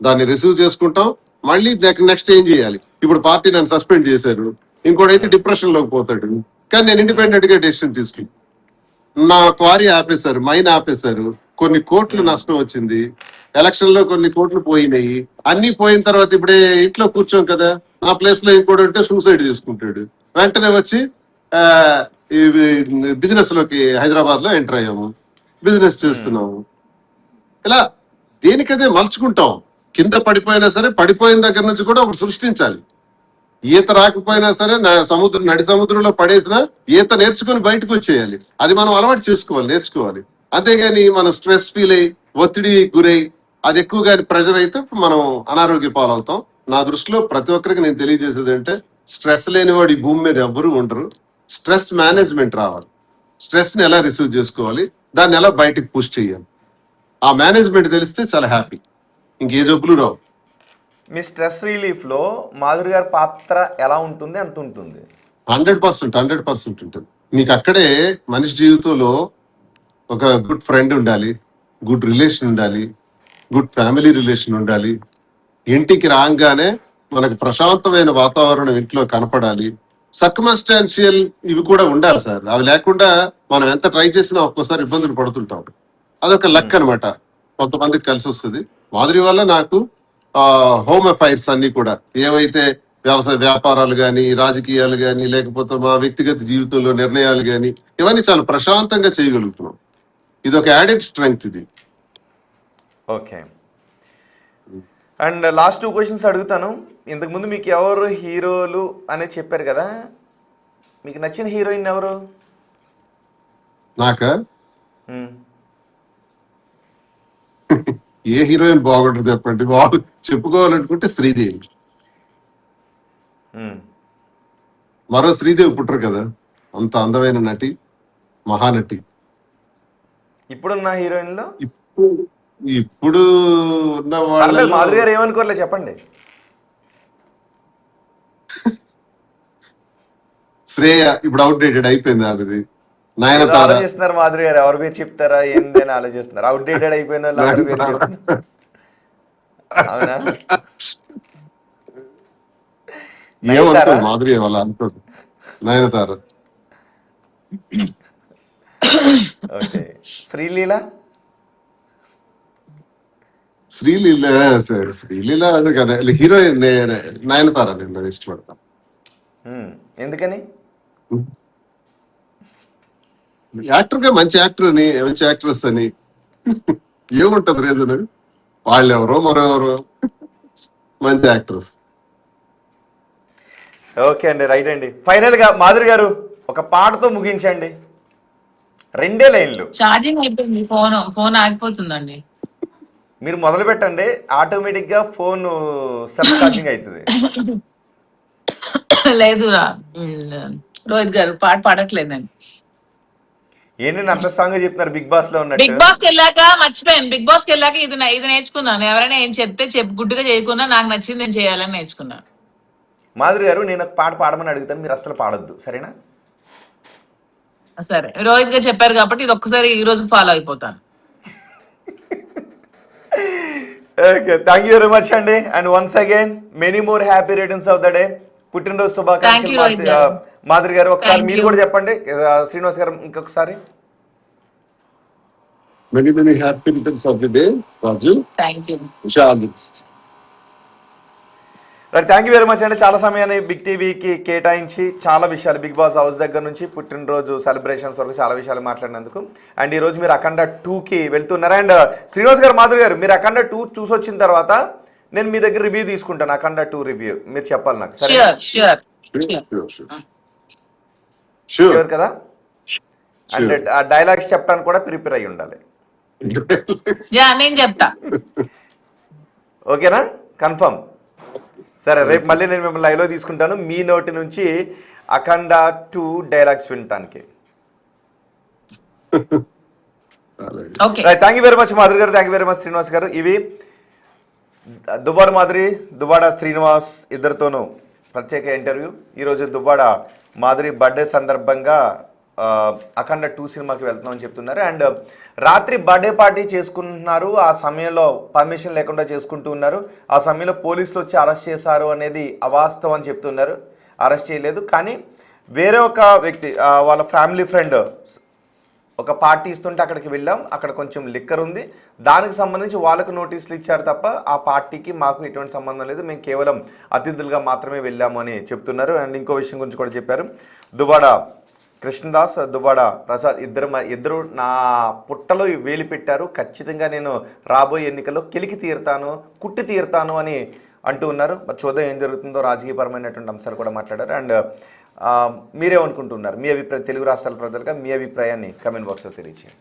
దాన్ని రిసీవ్ చేసుకుంటాం. మళ్ళీ నెక్స్ట్ ఏం చేయాలి? ఇప్పుడు పార్టీ నన్ను సస్పెండ్ చేశారు, ఇంకోటైతే డిప్రెషన్ లోకి పోతాడు. కానీ నేను ఇండిపెండెంట్ గా డెసిషన్ తీసుకుని, నా క్వారీ ఆపేశారు, మైన్ ఆపేశారు, కొన్ని కోట్లు నష్టం వచ్చింది, ఎలక్షన్ లో కొన్ని కోట్లు పోయినాయి. అన్ని పోయిన తర్వాత ఇప్పుడే ఇంట్లో కూర్చోం కదా, ఆ ప్లేస్ లో ఇంకోటి ఉంటే సూసైడ్ చేసుకుంటాడు. వెంటనే వచ్చి బిజినెస్ లోకి హైదరాబాద్ లో ఎంటర్ అయ్యాము, బిజినెస్ చేస్తున్నాము. ఇలా దేనికదే మలుచుకుంటాం. కింద పడిపోయినా సరే పడిపోయిన దగ్గర నుంచి కూడా ఒకటి సృష్టించాలి. ఈత రాకపోయినా సరే నడి సముద్రంలో పడేసినా ఈత నేర్చుకుని బయటకు వచ్చేయాలి. అది మనం అలవాటు చేసుకోవాలి, నేర్చుకోవాలి. అంతేగాని మనం స్ట్రెస్ ఫీల్ అయ్యి ఒత్తిడి గురై అది ఎక్కువగా ప్రెషర్ అయితే మనం అనారోగ్య పాలవుతాం. నా దృష్టిలో ప్రతి ఒక్కరికి నేను తెలియజేసేది అంటే, స్ట్రెస్ లేనివాడు ఈ భూమి మీద ఎవ్వరూ ఉండరు. స్ట్రెస్ మేనేజ్మెంట్ రావాలి. స్ట్రెస్ ని ఎలా రిసీవ్ చేసుకోవాలి, దాన్ని ఎలా బయటకు పుష్ చేయాలి, ఆ మేనేజ్మెంట్ తెలిస్తే చాలా హ్యాపీ, ఇంకే జబ్బులు రావు. మీ స్ట్రెస్ రిలీఫ్లో మాధురి గారి పాత్ర ఎలా ఉంటుంది, ఎంత ఉంటుంది? 100% ఉంటుంది. మీకు అక్కడే మనిషి జీవితంలో ఒక గుడ్ ఫ్రెండ్ ఉండాలి, గుడ్ రిలేషన్ ఉండాలి, గుడ్ ఫ్యామిలీ రిలేషన్ ఉండాలి. ఇంటికి రాగానే మనకు ప్రశాంతమైన వాతావరణం ఇంట్లో కనపడాలి. సర్కమస్టాన్షియల్ ఇవి కూడా ఉండాలి సార్. అవి లేకుండా మనం ఎంత ట్రై చేసినా ఒక్కోసారి ఇబ్బందులు పడుతుంటాం. అదొక లక్ అనమాట, కొంతమందికి కలిసి వస్తుంది. మాధురి వల్ల నాకు హోమ్ అఫైర్స్ అన్ని కూడా, ఏవైతే వ్యాపారాలు కానీ, రాజకీయాలు కానీ, లేకపోతే మా వ్యక్తిగత జీవితంలో నిర్ణయాలు కానీ, ఇవన్నీ చాలా ప్రశాంతంగా చేయగలుగుతున్నాం. ఇది ఒక యాడెడ్ స్ట్రెంగ్త్ ఇది. ఓకే, అండ్ లాస్ట్ 2 క్వశ్చన్స్ అడుగుతాను. ఇంతకుముందు మీకు ఎవరు హీరోలు అనేది చెప్పారు కదా, మీకు నచ్చిన హీరోయిన్ ఎవరు? నాకా ఏ హీరోయిన్ బాగుంటుంది చెప్పండి? బాగు చెప్పుకోవాలనుకుంటే శ్రీదేవి. మరో శ్రీదేవి పుట్టరు కదా, అంత అందమైన నటి, మహానటి. ఇప్పుడున్న హీరోయిన్లో ఇప్పుడు ఉన్న పర్లేదు, మాధురి గారు ఏమనుకోలే చెప్పండి. శ్రేయ ఇప్పుడు అవుట్డేటెడ్ అయిపోయింది. ఆమెది నయనతార. ఆలోచిస్తున్నారు మాధురి గారు, ఎవరి పేరు చెప్తారా ఏంది అని ఆలోచిస్తున్నారు. అవుట్డేటెడ్ అయిపోయిన వాళ్ళు అందరి పేరు చెప్తున్నారు. అవునా? ఏమంటారు మాధురి వాళ్ళ అనుకోదు. నయనతార. ఓకే, శ్రీలీల. శ్రీలీల అది కదా హీరోయిన్. నయనతార నేను ఇష్టపడతాను. ఎందుకని? యాక్టర్ గా మంచి యాక్టర్ అని, మంచి యాక్ట్రెస్ అని ఏముంటది రీజన్? వాళ్ళెవరో మరెవరో మంచి యాక్ట్రెస్. ఓకే అండి, రైట్ అండి. ఫైనల్ గా మాధురి గారు ఒక పాటతో ముగించండి, 2 లైన్లు. ఛార్జింగ్ అయిపోయింది, ఫోన్ ఆగిపోతుందండి. మీరు మొదలు పెట్టండి, ఆటోమేటిక్ గా ఫోన్ సెల్ఫ్ ఛార్జింగ్ అవుతుంది. లేదు రోహిత్ గారు పాట పాడట్లేదండి. ఏంటంటే అంత స్ట్రాంగ్ గా చెప్తున్నారు బిగ్ బాస్ లో ఉన్నట్టు. బిగ్ బాస్ కి వెళ్ళాక మర్చిపోయాను, బిగ్ బాస్ కి వెళ్ళాక ఇది నేర్చుకున్నాను. ఎవరైనా ఏం చెప్తే గుడ్డుగా చేయకుండా నాకు నచ్చింది నేను చేయాలని నేర్చుకున్నాను. మాధురి గారు, నేను ఒక పాట పాడమని అడుగుతాను, మీరు అసలు పాడొద్దు, సరేనా? సరే, రోహిత్ గారు చెప్పారు కాబట్టి ఇది ఒక్కసారి ఈ రోజు ఫాలో అయిపోతాను. Okay, thank you very much అండి. And once again many more happy returns of the day. పుట్టినరోజు శుభాకాంక్షలు మాధురి గారు. ఒకసారి మీరు కూడా చెప్పండి, శ్రీనివాస్ గారు ఇంకొకసారి. Many many happy returns of the day Raju. Thank you. Thank you very much అండి. చాలా సమయాన్ని బిగ్ టీవీకి కేటాయించి చాలా విషయాలు, బిగ్ బాస్ హౌస్ దగ్గర నుంచి పుట్టినరోజు సెలబ్రేషన్స్ వరకు చాలా విషయాలు మాట్లాడినందుకు. అండ్ ఈరోజు మీరు అఖండ 2కి వెళ్తున్నారు. అండ్ శ్రీనివాస్ గారు, మాధురి గారు, మీరు అఖండ 2 చూసి వచ్చిన తర్వాత నేను మీ దగ్గర రివ్యూ తీసుకుంటాను, అఖండ 2 రివ్యూ మీరు చెప్పాలి నాకు, సరే? షూర్ కదా? అండ్ ఆ డైలాగ్స్ చెప్పడానికి కూడా ప్రిపేర్ అయ్యి ఉండాలి. నేను చెప్తా. ఓకేనా? కన్ఫర్మ్? సరే, రేపు మళ్ళీ నేను మిమ్మల్ని లైవ్లో తీసుకుంటాను, మీ నోటి నుంచి అఖండ 2 డైలాగ్స్ వినటానికి. Thank you very much Madhuri గారు, thank you very much Srinivas గారు. ఇవి దువ్వాడ మాధురి, దువ్వాడ శ్రీనివాస్ ఇద్దరితోనూ ప్రత్యేక ఇంటర్వ్యూ. ఈరోజు దువ్వాడ మాధురి బర్త్డే సందర్భంగా అఖండ 2 సినిమాకి వెళ్తున్నామని చెప్తున్నారు. అండ్ రాత్రి బర్త్డే పార్టీ చేసుకుంటున్నారు, ఆ సమయంలో పర్మిషన్ లేకుండా చేసుకుంటూ ఉన్నారు. ఆ సమయంలో పోలీసులు వచ్చి అరెస్ట్ చేశారు అనేది అవాస్తవం అని చెప్తున్నారు. అరెస్ట్ చేయలేదు, కానీ వేరే ఒక వ్యక్తి వాళ్ళ ఫ్యామిలీ ఫ్రెండ్ ఒక పార్టీ ఇస్తుంటే అక్కడికి వెళ్ళాం, అక్కడ కొంచెం లిక్కర్ ఉంది, దానికి సంబంధించి వాళ్ళకు నోటీసులు ఇచ్చారు తప్ప ఆ పార్టీకి మాకు ఎటువంటి సంబంధం లేదు, మేము కేవలం అతిథులుగా మాత్రమే వెళ్ళాము అని చెప్తున్నారు. అండ్ ఇంకో విషయం గురించి కూడా చెప్పారు. దువ్వాడ కృష్ణదాస్, దువ్వాడ ప్రసాద్ ఇద్దరు నా పుట్టలో వేలి పెట్టారు, ఖచ్చితంగా నేను రాబోయే ఎన్నికల్లో కెలికి తీరుతాను, కుట్టి తీరుతాను అని అంటూ ఉన్నారు. మరి చూద్దాం ఏం జరుగుతుందో. రాజకీయపరమైనటువంటి అంశాలు కూడా మాట్లాడారు. అండ్ మీరేమనుకుంటున్నారు? మీ అభిప్రాయం, తెలుగు రాష్ట్రాల ప్రజలుగా మీ అభిప్రాయాన్ని కమెంట్ బాక్స్లో తెలియజేయండి.